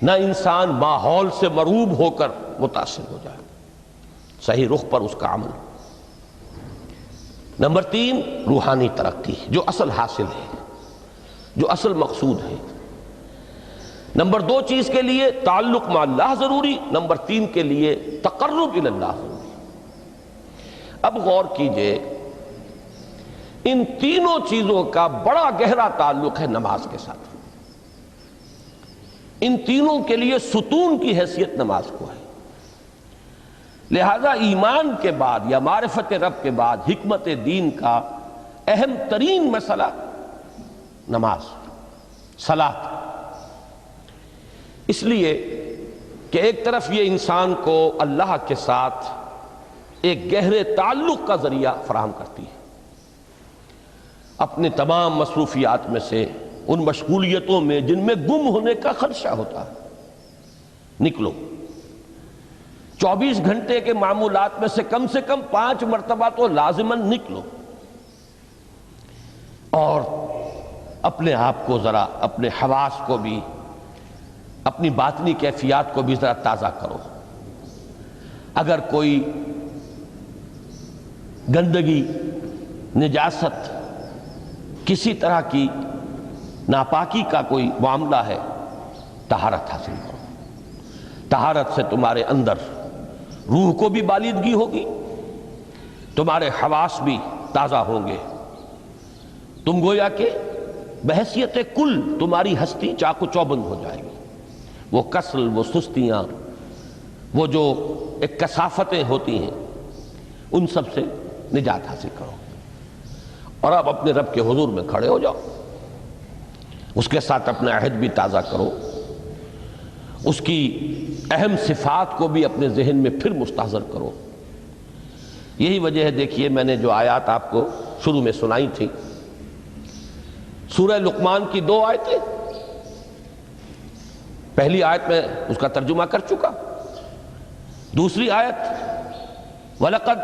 نہ انسان ماحول سے مرعوب ہو کر متاثر ہو جائے، صحیح رخ پر اس کا عمل۔ نمبر 3 روحانی ترقی، جو اصل حاصل ہے، جو اصل مقصود ہے۔ نمبر 2 چیز کے لیے تعلق مع اللہ ضروری، نمبر 3 کے لیے تقرب الی اللہ ضروری۔ اب غور کیجئے، ان تینوں چیزوں کا بڑا گہرا تعلق ہے نماز کے ساتھ۔ ان تینوں کے لیے ستون کی حیثیت نماز کو ہے، لہذا ایمان کے بعد یا معرفت رب کے بعد حکمت دین کا اہم ترین مسئلہ نماز، صلاۃ۔ اس لیے کہ ایک طرف یہ انسان کو اللہ کے ساتھ ایک گہرے تعلق کا ذریعہ فراہم کرتی ہے، اپنے تمام مصروفیات میں سے ان مشغولیتوں میں جن میں گم ہونے کا خدشہ ہوتا ہے نکلو۔ 24 گھنٹے کے معمولات میں سے کم 5 مرتبہ تو لازماً نکلو، اور اپنے آپ کو ذرا، اپنے حواس کو بھی، اپنی باطنی کیفیات کو بھی ذرا تازہ کرو۔ اگر کوئی گندگی، نجاست، کسی طرح کی ناپاکی کا کوئی معاملہ ہے، طہارت حاصل کرو۔ طہارت سے تمہارے اندر روح کو بھی بالیدگی ہوگی، تمہارے حواس بھی تازہ ہوں گے، تم گویا کہ بحیثیت کل تمہاری ہستی چاق و چوبند ہو جائے گی۔ وہ کسل، وہ سستیاں، وہ جو ایک کثافتیں ہوتی ہیں، ان سب سے نجات حاصل کرو، اور اب اپنے رب کے حضور میں کھڑے ہو جاؤ، اس کے ساتھ اپنا عہد بھی تازہ کرو، اس کی اہم صفات کو بھی اپنے ذہن میں پھر مستحضر کرو۔ یہی وجہ ہے، دیکھیے میں نے جو آیات آپ کو شروع میں سنائی تھی، سورہ لقمان کی 2 آیتیں، پہلی آیت میں اس کا ترجمہ کر چکا، دوسری آیت وَلَقَدْ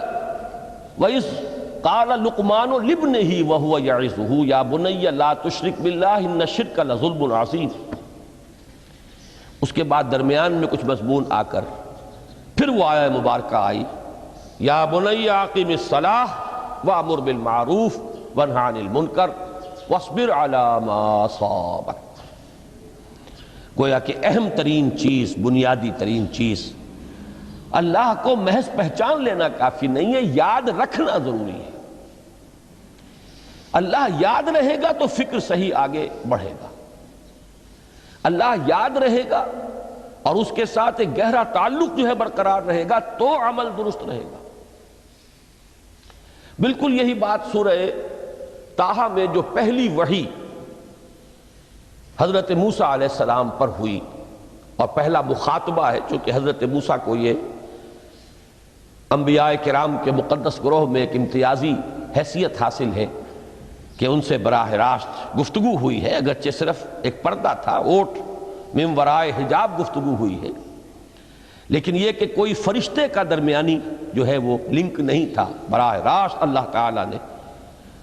وَإِذْ قَالَ لُقْمَانُ لِابْنِهِ وَهُوَ يَعِظُهُ يَا بُنَيَّ لَا تُشْرِكْ بِاللَّهِ إِنَّ الشِّرْكَ لَظُلْمٌ عَظِيمٌ۔ اس کے بعد درمیان میں کچھ مضمون آ کر پھر وہ آیہ مبارکہ آئی، یا بنی اقم الصلاۃ وامر بالمعروف وانہ عن المنکر واصبر علی ما اصابک۔ گویا کہ اہم ترین چیز، بنیادی ترین چیز، اللہ کو محض پہچان لینا کافی نہیں ہے، یاد رکھنا ضروری ہے۔ اللہ یاد رہے گا تو فکر صحیح آگے بڑھے گا، اللہ یاد رہے گا اور اس کے ساتھ ایک گہرا تعلق جو ہے برقرار رہے گا تو عمل درست رہے گا۔ بالکل یہی بات سورہ طٰہٰ میں جو پہلی وحی حضرت موسیٰ علیہ السلام پر ہوئی، اور پہلا مخاطبہ ہے، چونکہ حضرت موسیٰ کو یہ انبیاء کرام کے مقدس گروہ میں ایک امتیازی حیثیت حاصل ہے کہ ان سے براہ راست گفتگو ہوئی ہے، اگرچہ صرف ایک پردہ تھا، اوٹ من ورائے حجاب گفتگو ہوئی ہے، لیکن یہ کہ کوئی فرشتے کا درمیانی جو ہے وہ لنک نہیں تھا، براہ راست اللہ تعالیٰ نے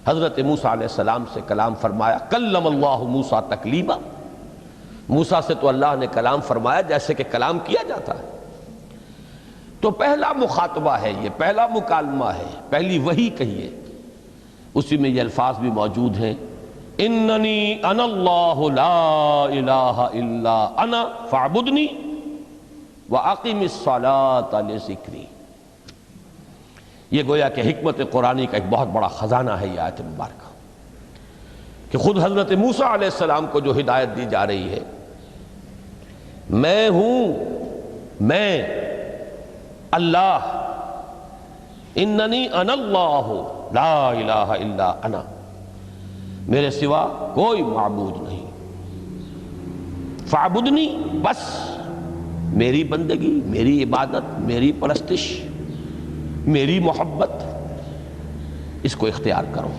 حضرت موسیٰ علیہ السلام سے کلام فرمایا۔ کلم اللہ موسیٰ تکلیما، موسیٰ سے تو اللہ نے کلام فرمایا جیسے کہ کلام کیا جاتا ہے۔ تو پہلا مخاطبہ ہے، یہ پہلا مکالمہ ہے، پہلی وحی کہیے، اسی میں یہ الفاظ بھی موجود ہیں، اننی انا اللہ لا الہ الا انا فاعبدنی واقم الصلاۃ لذکری۔ یہ گویا کہ حکمت قرآنی کا ایک بہت بڑا خزانہ ہے یہ آیت مبارکہ، کہ خود حضرت موسیٰ علیہ السلام کو جو ہدایت دی جا رہی ہے، میں ہوں، میں اللہ، اننی انا اللہ لا الہ الا انا، میرے سوا کوئی معبود نہیں، فاعبدنی، بس میری بندگی، میری عبادت، میری پرستش، میری محبت، اس کو اختیار کرو۔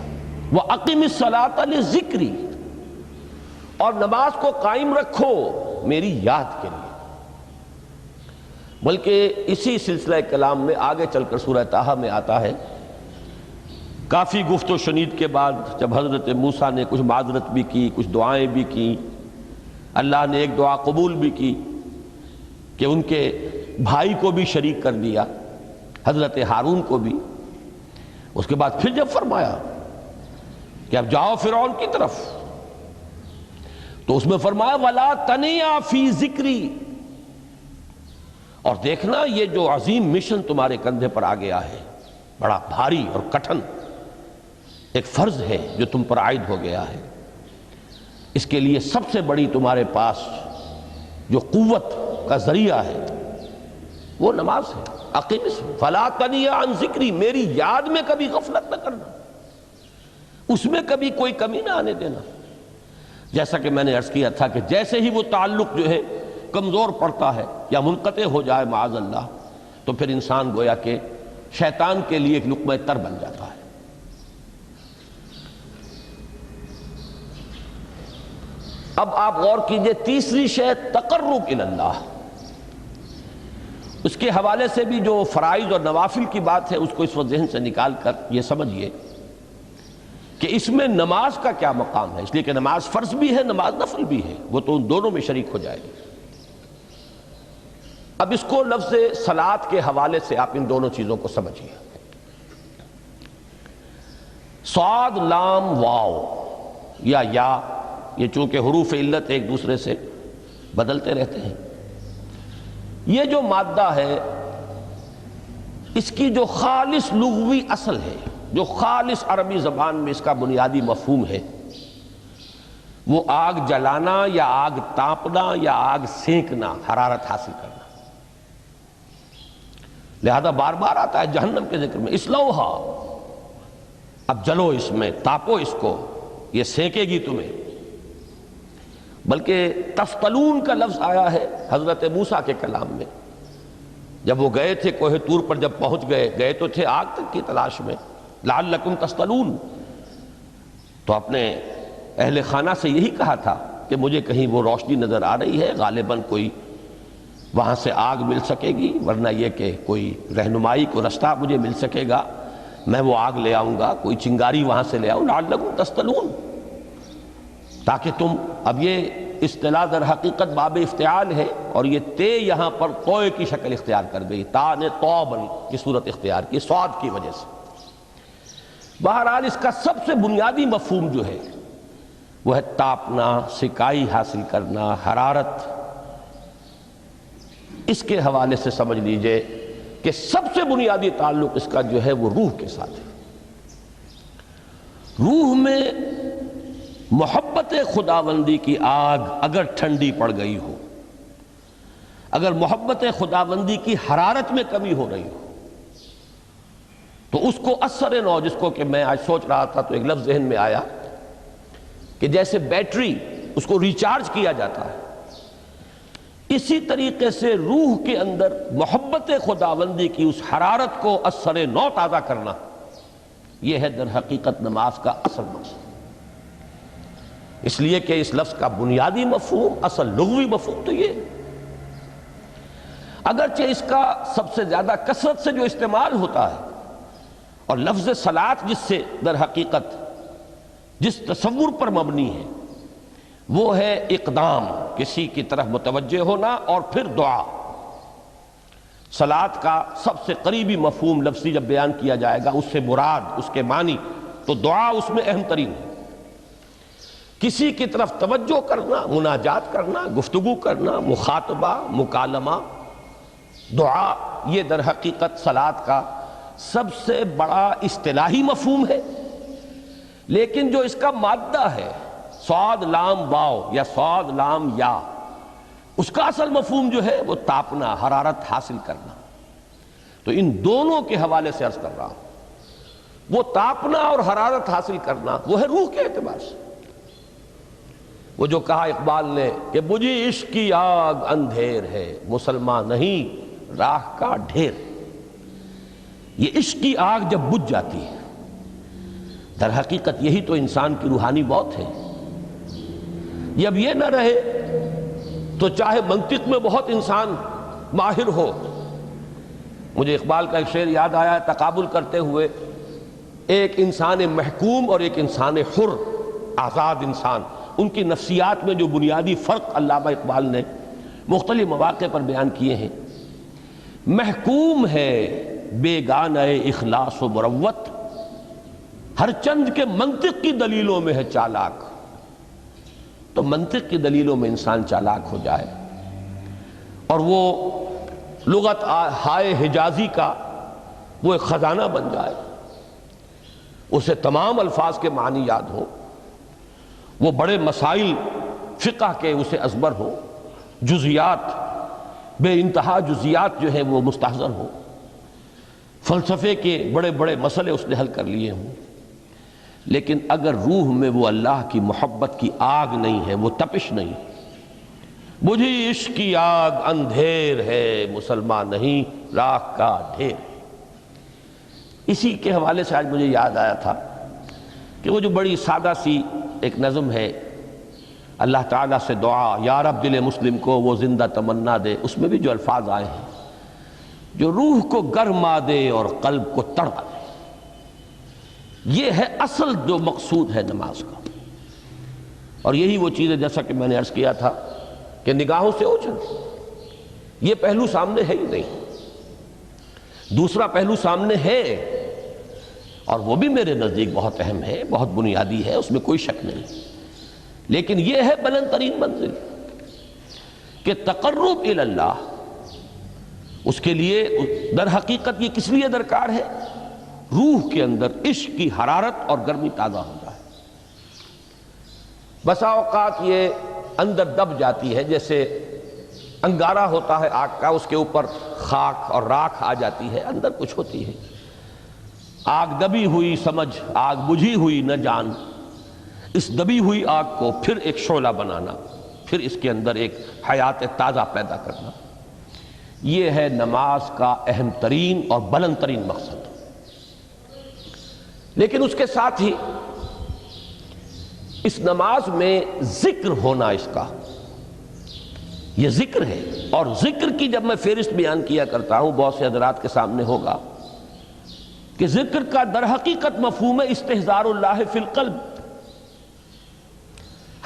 وَأَقِمِ الصَّلَاةَ لِذِكْرِي، اور نماز کو قائم رکھو میری یاد کے لیے۔ بلکہ اسی سلسلہ کلام میں آگے چل کر سورہ طٰہٰ میں آتا ہے، کافی گفت و شنید کے بعد جب حضرت موسیٰ نے کچھ معذرت بھی کی، کچھ دعائیں بھی کی، اللہ نے ایک دعا قبول بھی کی کہ ان کے بھائی کو بھی شریک کر دیا، حضرت ہارون کو بھی۔ اس کے بعد پھر جب فرمایا کہ اب جاؤ فرعون کی طرف، تو اس میں فرمایا وَلَا تَنِيَا فِي ذِكْرِي، اور دیکھنا یہ جو عظیم مشن تمہارے کندھے پر آ گیا ہے، بڑا بھاری اور کٹھن ایک فرض ہے جو تم پر عائد ہو گیا ہے، اس کے لیے سب سے بڑی تمہارے پاس جو قوت کا ذریعہ ہے وہ نماز ہے۔ اقیم فلا تنیا عن ذکری، میری یاد میں کبھی غفلت نہ کرنا، اس میں کبھی کوئی کمی نہ آنے دینا۔ جیسا کہ میں نے عرض کیا تھا کہ جیسے ہی وہ تعلق جو ہے کمزور پڑتا ہے یا منقطع ہو جائے معاذ اللہ، تو پھر انسان گویا کہ شیطان کے لیے ایک لقمہ تر بن جاتا ہے۔ اب آپ غور کیجئے، تیسری شے تقرب الی اللہ، اس کے حوالے سے بھی جو فرائض اور نوافل کی بات ہے اس کو اس وقت ذہن سے نکال کر یہ سمجھیے کہ اس میں نماز کا کیا مقام ہے، اس لیے کہ نماز فرض بھی ہے، نماز نفل بھی ہے، وہ تو ان دونوں میں شریک ہو جائے گی۔ اب اس کو لفظ صلاۃ کے حوالے سے آپ ان دونوں چیزوں کو سمجھیے۔ صاد لام واو یا یہ چونکہ حروف علت ایک دوسرے سے بدلتے رہتے ہیں، یہ جو مادہ ہے اس کی جو خالص لغوی اصل ہے، جو خالص عربی زبان میں اس کا بنیادی مفہوم ہے، وہ آگ جلانا یا آگ تاپنا یا آگ سینکنا، حرارت حاصل کرنا۔ لہذا بار بار آتا ہے جہنم کے ذکر میں اسلوہا، اب جلو اس میں، تاپو اس کو، یہ سینکے گی تمہیں۔ بلکہ تفتلون کا لفظ آیا ہے حضرت موسیٰ کے کلام میں، جب وہ گئے تھے کوہ طور پر، جب پہنچ گئے تو تھے آگ تک کی تلاش میں، لعلکم تفتلون، تو اپنے اہل خانہ سے یہی کہا تھا کہ مجھے کہیں وہ روشنی نظر آ رہی ہے، غالباً کوئی وہاں سے آگ مل سکے گی، ورنہ یہ کہ کوئی رہنمائی کو رستہ مجھے مل سکے گا، میں وہ آگ لے آؤں گا، کوئی چنگاری وہاں سے لے آؤں، لعلکم تفتلون، تاکہ تم، اب یہ اصطلاح در حقیقت باب افتعال ہے، اور یہ تے یہاں پر توئے کی شکل اختیار کر گئی، تا نے توبن کی صورت اختیار کی صاد کی وجہ سے۔ بہرحال اس کا سب سے بنیادی مفہوم جو ہے وہ ہے تاپنا، سکائی حاصل کرنا، حرارت۔ اس کے حوالے سے سمجھ لیجئے کہ سب سے بنیادی تعلق اس کا جو ہے وہ روح کے ساتھ ہے۔ روح میں محبت خداوندی کی آگ اگر ٹھنڈی پڑ گئی ہو، اگر محبت خداوندی کی حرارت میں کمی ہو رہی ہو، تو اس کو اثر نو، جس کو کہ میں آج سوچ رہا تھا تو ایک لفظ ذہن میں آیا کہ جیسے بیٹری اس کو ریچارج کیا جاتا ہے، اسی طریقے سے روح کے اندر محبت خداوندی کی اس حرارت کو اثر نو تازہ کرنا، یہ ہے در حقیقت نماز کا اصل مقصد۔ اس لیے کہ اس لفظ کا بنیادی مفہوم، اصل لغوی مفہوم تو یہ، اگرچہ اس کا سب سے زیادہ کثرت سے جو استعمال ہوتا ہے، اور لفظ صلاۃ جس سے در حقیقت جس تصور پر مبنی ہے وہ ہے اقدام، کسی کی طرف متوجہ ہونا اور پھر دعا۔ صلاۃ کا سب سے قریبی مفہوم لفظی جب بیان کیا جائے گا، اس سے مراد، اس کے معنی، تو دعا اس میں اہم ترین ہے۔ کسی کی طرف توجہ کرنا، مناجات کرنا، گفتگو کرنا، مخاطبہ، مکالمہ، دعا، یہ در حقیقت صلاۃ کا سب سے بڑا اصطلاحی مفہوم ہے۔ لیکن جو اس کا مادہ ہے، صاد لام واو یا صاد لام یا، اس کا اصل مفہوم جو ہے وہ تاپنا، حرارت حاصل کرنا۔ تو ان دونوں کے حوالے سے عرض کر رہا ہوں، وہ تاپنا اور حرارت حاصل کرنا وہ ہے روح کے اعتبار سے۔ وہ جو کہا اقبال نے کہ بجھی عشق کی آگ اندھیر ہے، مسلمان نہیں راہ کا ڈھیر۔ یہ عشق کی آگ جب بجھ جاتی ہے در حقیقت یہی تو انسان کی روحانی موت ہے۔ جب یہ نہ رہے تو چاہے منطق میں بہت انسان ماہر ہو، مجھے اقبال کا ایک شعر یاد آیا ہے تقابل کرتے ہوئے، ایک انسان محکوم اور ایک انسان حر، آزاد انسان، ان کی نفسیات میں جو بنیادی فرق علامہ اقبال نے مختلف مواقع پر بیان کیے ہیں۔ محکوم ہے بیگانہ اخلاص و مروت، ہر چند کے منطق کی دلیلوں میں ہے چالاک۔ تو منطق کی دلیلوں میں انسان چالاک ہو جائے اور وہ لغت ہائے حجازی کا وہ ایک خزانہ بن جائے، اسے تمام الفاظ کے معنی یاد ہو، وہ بڑے مسائل فقہ کے اسے ازبر ہو، جزیات بے انتہا جزیات جو ہیں وہ مستحضر ہو، فلسفے کے بڑے بڑے مسئلے اس نے حل کر لیے ہوں، لیکن اگر روح میں وہ اللہ کی محبت کی آگ نہیں ہے، وہ تپش نہیں، بجھی عشق کی آگ اندھیر ہے مسلمان نہیں راکھ کا ڈھیر۔ اسی کے حوالے سے آج مجھے یاد آیا تھا کہ وہ جو بڑی سادہ سی ایک نظم ہے، اللہ تعالیٰ سے دعا یا رب دل مسلم کو وہ زندہ تمنا دے، اس میں بھی جو الفاظ آئے ہیں جو روح کو گرما دے اور قلب کو تڑپا دے، یہ ہے اصل جو مقصود ہے نماز کا۔ اور یہی وہ چیز ہے جیسا کہ میں نے عرض کیا تھا کہ نگاہوں سے اوجھل، یہ پہلو سامنے ہے ہی نہیں، دوسرا پہلو سامنے ہے اور وہ بھی میرے نزدیک بہت اہم ہے، بہت بنیادی ہے، اس میں کوئی شک نہیں، لیکن یہ ہے بلند ترین منزل کہ تقرب الی اللہ، اس کے لیے در حقیقت یہ کس لیے درکار ہے؟ روح کے اندر عشق کی حرارت اور گرمی تازہ ہو جائے۔ بسا اوقات یہ اندر دب جاتی ہے، جیسے انگارہ ہوتا ہے آگ کا، اس کے اوپر خاک اور راکھ آ جاتی ہے، اندر کچھ ہوتی ہے، آگ دبی ہوئی سمجھ آگ بجھی ہوئی نہ جان، اس دبی ہوئی آگ کو پھر ایک شعلہ بنانا، پھر اس کے اندر ایک حیات تازہ پیدا کرنا، یہ ہے نماز کا اہم ترین اور بلند ترین مقصد۔ لیکن اس کے ساتھ ہی اس نماز میں ذکر ہونا، اس کا یہ ذکر ہے، اور ذکر کی جب میں فہرست بیان کیا کرتا ہوں بہت سے حضرات کے سامنے ہوگا کہ ذکر کا در حقیقت مفہوم ہے استحضار اللہ فی القلب۔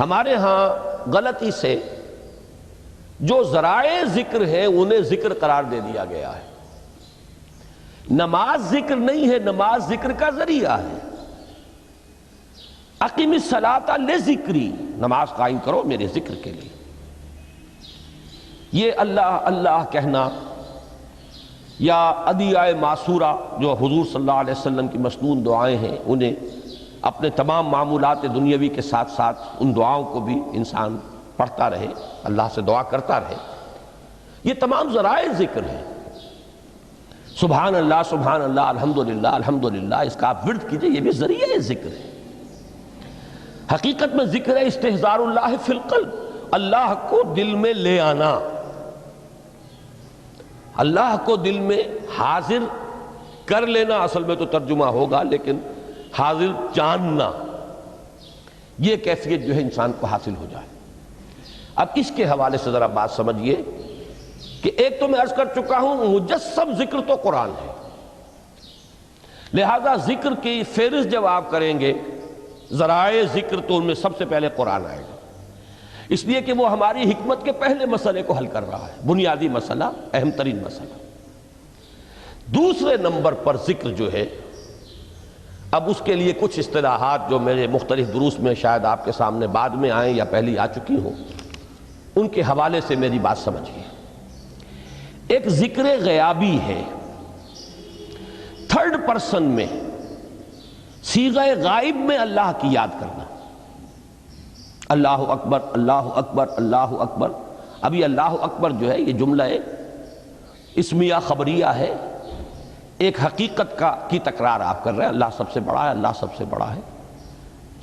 ہمارے ہاں غلطی سے جو ذرائع ذکر ہیں انہیں ذکر قرار دے دیا گیا ہے۔ نماز ذکر نہیں ہے، نماز ذکر کا ذریعہ ہے۔ اقیم الصلاۃ لذکری، نماز قائم کرو میرے ذکر کے لیے۔ یہ اللہ اللہ کہنا یا ادعیہ معصورہ جو حضور صلی اللہ علیہ وسلم کی مسنون دعائیں ہیں، انہیں اپنے تمام معمولات دنیاوی کے ساتھ ساتھ ان دعاؤں کو بھی انسان پڑھتا رہے، اللہ سے دعا کرتا رہے، یہ تمام ذرائع ذکر ہیں۔ سبحان اللہ الحمدللہ الحمدللہ، اس کا آپ ورد کیجئے، یہ بھی ذریعہ ذکر ہے۔ حقیقت میں ذکر ہے استحضار اللہ فی القلب، اللہ کو دل میں لے آنا، اللہ کو دل میں حاضر کر لینا، اصل میں تو ترجمہ ہوگا، لیکن حاضر جاننا، یہ کیفیت جو ہے انسان کو حاصل ہو جائے۔ اب اس کے حوالے سے ذرا بات سمجھیے کہ ایک تو میں عرض کر چکا ہوں مجسم ذکر تو قرآن ہے، لہذا ذکر کی فہرست جب آپ کریں گے ذرائع ذکر تو ان میں سب سے پہلے قرآن آئے گا، اس لیے کہ وہ ہماری حکمت کے پہلے مسئلے کو حل کر رہا ہے، بنیادی مسئلہ، اہم ترین مسئلہ۔ دوسرے نمبر پر ذکر جو ہے، اب اس کے لیے کچھ اصطلاحات جو میرے مختلف دروس میں شاید آپ کے سامنے بعد میں آئیں یا پہلی آ چکی ہوں، ان کے حوالے سے میری بات سمجھیے۔ ایک ذکر غیابی ہے، تھرڈ پرسن میں، صیغہ غائب میں اللہ کی یاد کرنا، اللہ اکبر اللہ اکبر اللہ اکبر۔ اب یہ اللہ اکبر جو ہے یہ جملہ اسمیہ خبریہ ہے، ایک حقیقت کی تکرار آپ کر رہے ہیں، اللہ سب سے بڑا ہے، اللہ سب سے بڑا ہے،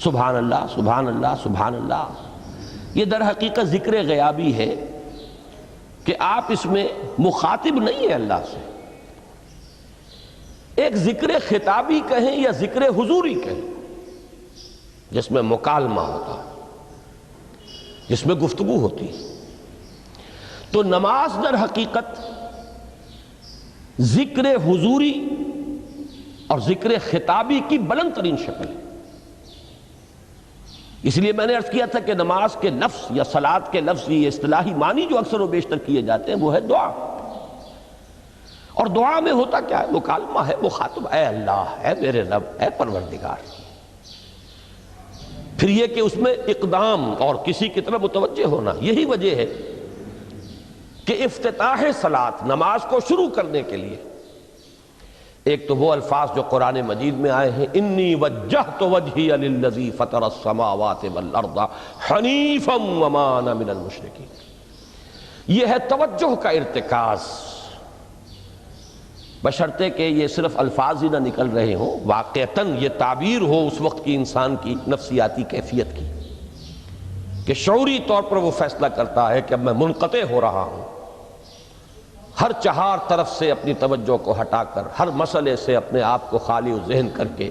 سبحان اللہ سبحان اللہ سبحان اللہ۔ یہ در حقیقت ذکر غیابی ہے کہ آپ اس میں مخاطب نہیں ہے اللہ سے، ایک ذکر خطابی کہیں یا ذکر حضوری کہیں، جس میں مکالمہ ہوتا ہے، جس میں گفتگو ہوتی ہے۔ تو نماز در حقیقت ذکر حضوری اور ذکر خطابی کی بلند ترین شکل ہے۔ اس لیے میں نے عرض کیا تھا کہ نماز کے لفظ یا صلاۃ کے لفظ، یہ اصطلاحی معنی جو اکثر و بیشتر کیے جاتے ہیں، وہ ہے دعا۔ اور دعا میں ہوتا کیا ہے؟ مکالمہ ہے، مخاطب، اے اللہ، اے میرے رب، اے پروردگار۔ پھر یہ کہ اس میں اقدام اور کسی کی طرف متوجہ ہونا۔ یہی وجہ ہے کہ افتتاح صلاۃ، نماز کو شروع کرنے کے لیے، ایک تو وہ الفاظ جو قرآن مجید میں آئے ہیں، انی وجہت وجہی للذی فطر السماوات والارض حنیفا وما انا من المشرکین۔ یہ ہے توجہ کا ارتکاز، بشرطے کہ یہ صرف الفاظ ہی نہ نکل رہے ہوں، واقعتاً یہ تعبیر ہو اس وقت کی انسان کی نفسیاتی کیفیت کی، کہ شعوری طور پر وہ فیصلہ کرتا ہے کہ اب میں منقطع ہو رہا ہوں، ہر چہار طرف سے اپنی توجہ کو ہٹا کر، ہر مسئلے سے اپنے آپ کو خالی و ذہن کر کے،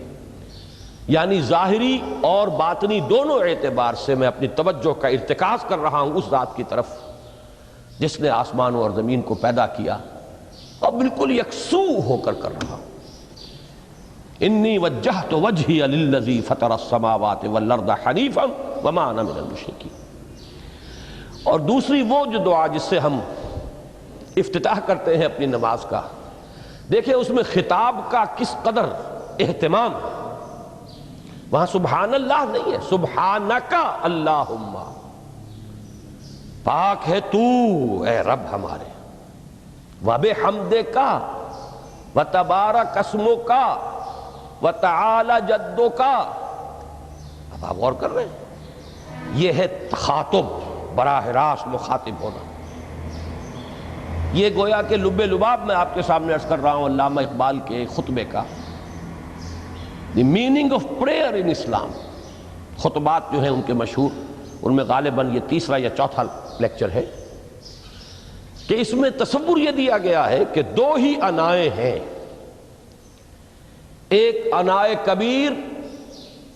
یعنی ظاہری اور باطنی دونوں اعتبار سے میں اپنی توجہ کا ارتکاز کر رہا ہوں اس ذات کی طرف جس نے آسمانوں اور زمین کو پیدا کیا، اور بالکل یکسو ہو کر رہا ہوں۔ انی وجہت وجہی للذی فطر السماوات والارض حنیفا وما انا من المشرکین۔ اور دوسری وہ جو دعا جس سے ہم افتتاح کرتے ہیں اپنی نماز کا، دیکھیں اس میں خطاب کا کس قدر اہتمام۔ وہاں سبحان اللہ نہیں ہے، سبحانک اللہم، پاک ہے تو اے رب ہمارے، وبحمدک وتبارک اسمک وتعالی جدک۔ اب آپ غور کر رہے ہیں، یہ ہے تخاطب، براہ راست مخاطب ہونا۔ یہ گویا کہ لب لباب میں آپ کے سامنے عرض کر رہا ہوں علامہ اقبال کے خطبے کا، دی میننگ آف پریئر ان اسلام۔ خطبات جو ہیں ان کے مشہور، ان میں غالباً یہ تیسرا یا چوتھا لیکچر ہے، کہ اس میں تصور یہ دیا گیا ہے کہ دو ہی انائیں ہیں، ایک انائے کبیر،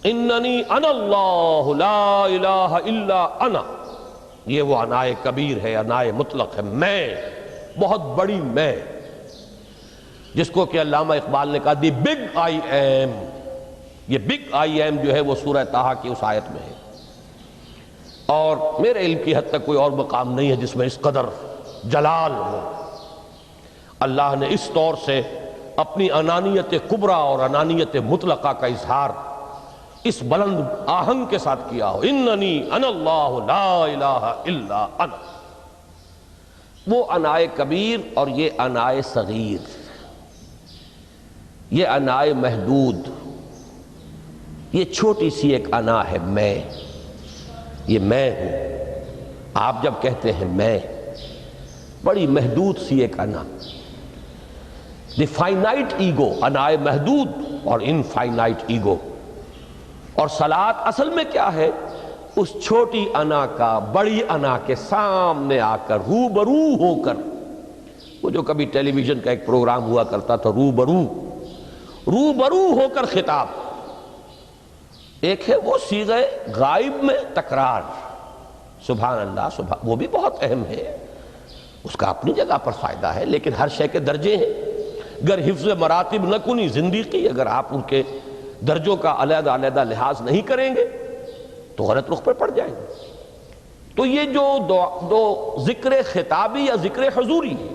اننی انا اللہ لا الہ الا انا، یہ وہ انائے کبیر ہے، انائے مطلق ہے، میں، بہت بڑی میں، جس کو کہ علامہ اقبال نے کہا دی بگ آئی ایم۔ یہ بگ آئی ایم جو ہے وہ سورہ طٰہٰ کی اس آیت میں ہے، اور میرے علم کی حد تک کوئی اور مقام نہیں ہے جس میں اس قدر جلال ہو۔ اللہ نے اس طور سے اپنی انانیت کبریٰ اور انانیت مطلقہ کا اظہار اس بلند آہنگ کے ساتھ کیا ہو، اننی انا اللہ لا الہ الا انا۔ وہ انائے کبیر اور یہ انائے صغیر، یہ انائے محدود، یہ چھوٹی سی ایک انا ہے، میں، یہ میں ہوں۔ آپ جب کہتے ہیں میں، بڑی محدود سی ایک انا، دی فائنائٹ ایگو، انائے محدود اور انفائنائٹ ایگو۔ اور صلاۃ اصل میں کیا ہے؟ اس چھوٹی انا کا بڑی انا کے سامنے آ کر، روبرو ہو کر، وہ جو کبھی ٹیلی ویژن کا ایک پروگرام ہوا کرتا تھا، روبرو ہو کر خطاب۔ ایک ہے وہ صیغہ غائب میں تکرار، سبحان اللہ، سبحان، وہ بھی بہت اہم ہے، اس کا اپنی جگہ پر فائدہ ہے، لیکن ہر شے کے درجے ہیں۔ اگر حفظ مراتب نہ کنی زندگی، اگر آپ ان کے درجوں کا علیحدہ علیحدہ لحاظ نہیں کریں گے تو غلط رخ پر پڑ جائیں گے۔ تو یہ جو دو ذکر خطابی یا ذکر حضوری ہے،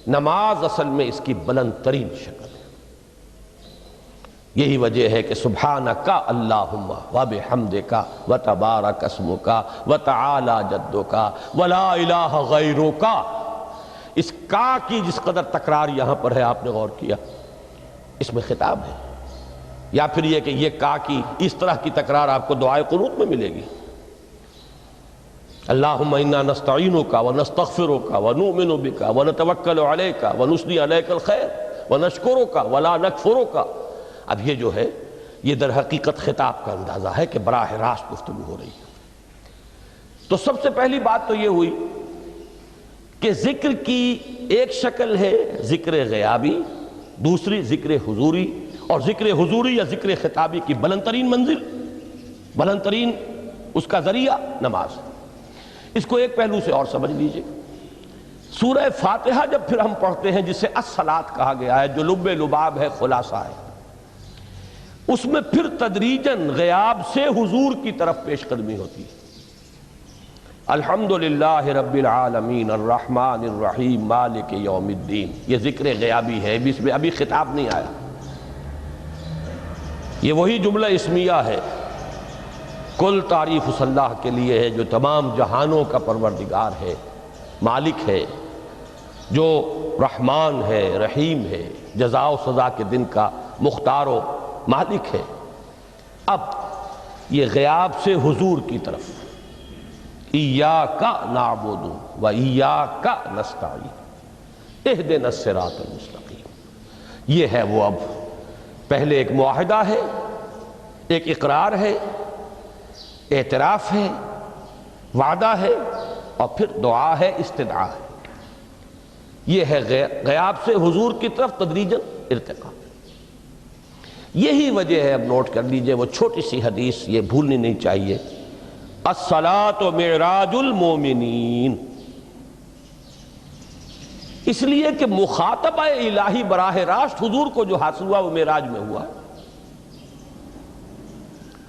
نماز اصل میں اس کی بلند ترین شکل ہے۔ یہی وجہ ہے کہ سبحانک اللہم وبحمدک وتبارک اسمک وتعالی جدک ولا الہ غیرک۔ اس کا کی جس قدر تکرار یہاں پر ہے، آپ نے غور کیا، اس میں خطاب ہے۔ یا پھر یہ کہ یہ کا کی اس طرح کی تکرار آپ کو دعائے قنوت میں ملے گی، اللہم انا نستعینک ونستغفرک ونؤمن بک ونتوکل علیک ونثنی علیک الخیر ونشکرک ولا نکفرک۔ اب یہ جو ہے، یہ در حقیقت خطاب کا اندازہ ہے کہ براہ راست گفتگو ہو رہی ہے۔ تو سب سے پہلی بات تو یہ ہوئی کہ ذکر کی ایک شکل ہے ذکر غیابی، دوسری ذکر حضوری، اور ذکر حضوری یا ذکر خطابی کی بلند ترین منزل بلند ترین اس کا ذریعہ نماز ہے۔ اس کو ایک پہلو سے اور سمجھ لیجئے، سورہ فاتحہ جب پھر ہم پڑھتے ہیں جسے الصلاۃ کہا گیا ہے، جو لب لباب ہے، خلاصہ ہے، اس میں پھر تدریجاً غیاب سے حضور کی طرف پیش قدمی ہوتی ہے۔ الحمدللہ رب العالمین الرحمن الرحیم مالک یوم الدین، یہ ذکر غیابی ہے، اس میں ابھی خطاب نہیں آیا۔ یہ وہی جملہ اسمیہ ہے، کل تعریف اس اللہ کے لیے ہے جو تمام جہانوں کا پروردگار ہے، مالک ہے، جو رحمان ہے، رحیم ہے، جزا و سزا کے دن کا مختار و مالک ہے۔ اب یہ غیاب سے حضور کی طرف، ایاک نعبد و ایاک نستعین اہدنا الصراط المستقیم، یہ ہے وہ۔ اب پہلے ایک معاہدہ ہے، ایک اقرار ہے، اعتراف ہے، وعدہ ہے، اور پھر دعا ہے، استدعا ہے۔ یہ ہے غیاب سے حضور کی طرف تدریجاً ارتقاء۔ یہی وجہ ہے، اب نوٹ کر لیجئے، وہ چھوٹی سی حدیث یہ بھولنی نہیں چاہیے، الصلاۃ معراج المومنین، اس لیے کہ مخاطبہ الہی براہ راست حضور کو جو حاصل ہوا وہ معراج میں ہوا ہے،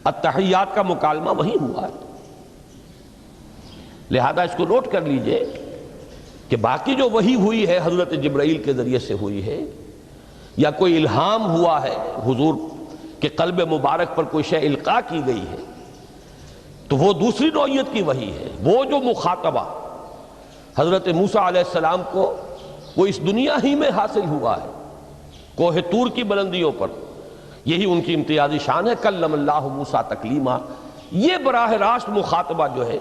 التحیات کا مکالمہ وہی ہوا ہے۔ لہذا اس کو نوٹ کر لیجئے کہ باقی جو وحی ہوئی ہے حضرت جبرائیل کے ذریعے سے ہوئی ہے، یا کوئی الہام ہوا ہے، حضور کے قلب مبارک پر کوئی شے القاء کی گئی ہے، تو وہ دوسری نوعیت کی وحی ہے۔ وہ جو مخاطبہ حضرت موسیٰ علیہ السلام کو وہ اس دنیا ہی میں حاصل ہوا ہے، کوہ طور کی بلندیوں پر، یہی ان کی امتیازی شان ہے، کلم اللہ موسیٰ تکلیما۔ یہ براہ راست مخاطبہ جو ہے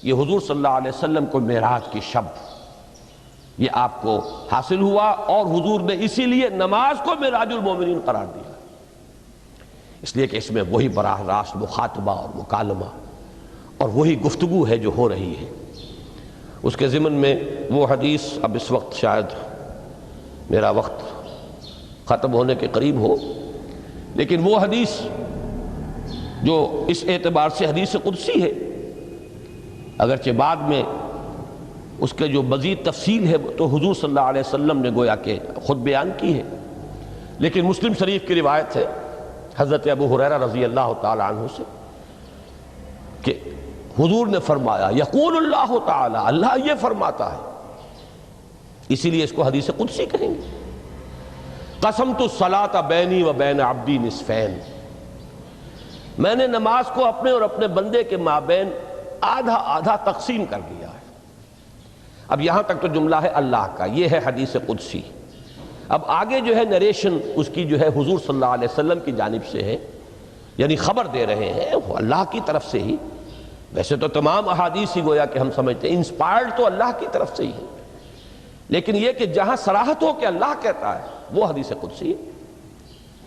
یہ حضور صلی اللہ علیہ وسلم کو معراج کی شب یہ آپ کو حاصل ہوا، اور حضور نے اسی لیے نماز کو معراج المومنین قرار دیا، اس لیے کہ اس میں وہی براہ راست مخاطبہ اور مکالمہ اور وہی گفتگو ہے جو ہو رہی ہے۔ اس کے ضمن میں وہ حدیث، اب اس وقت شاید میرا وقت ختم ہونے کے قریب ہو، لیکن وہ حدیث جو اس اعتبار سے حدیث قدسی ہے، اگرچہ بعد میں اس کے جو مزید تفصیل ہے تو حضور صلی اللہ علیہ وسلم نے گویا کہ خود بیان کی ہے، لیکن مسلم شریف کی روایت ہے حضرت ابو ہریرہ رضی اللہ تعالی عنہ سے کہ حضور نے فرمایا، یقول اللہ تعالی، اللہ یہ فرماتا ہے، اسی لیے اس کو حدیث قدسی کہیں گے، قسمت الصلاۃ بینی و بین عبدی نصفین، میں نے نماز کو اپنے اور اپنے بندے کے مابین آدھا آدھا تقسیم کر دیا ہے۔ اب یہاں تک تو جملہ ہے اللہ کا، یہ ہے حدیث قدسی۔ اب آگے جو ہے نریشن اس کی جو ہے حضور صلی اللہ علیہ وسلم کی جانب سے ہے، یعنی خبر دے رہے ہیں وہ اللہ کی طرف سے ہی۔ ویسے تو تمام احادیث ہی گویا کہ ہم سمجھتے ہیں انسپائرڈ تو اللہ کی طرف سے ہی ہے، لیکن یہ کہ جہاں صراحت ہو کہ اللہ کہتا ہے وہ حدیث قدسی ہے۔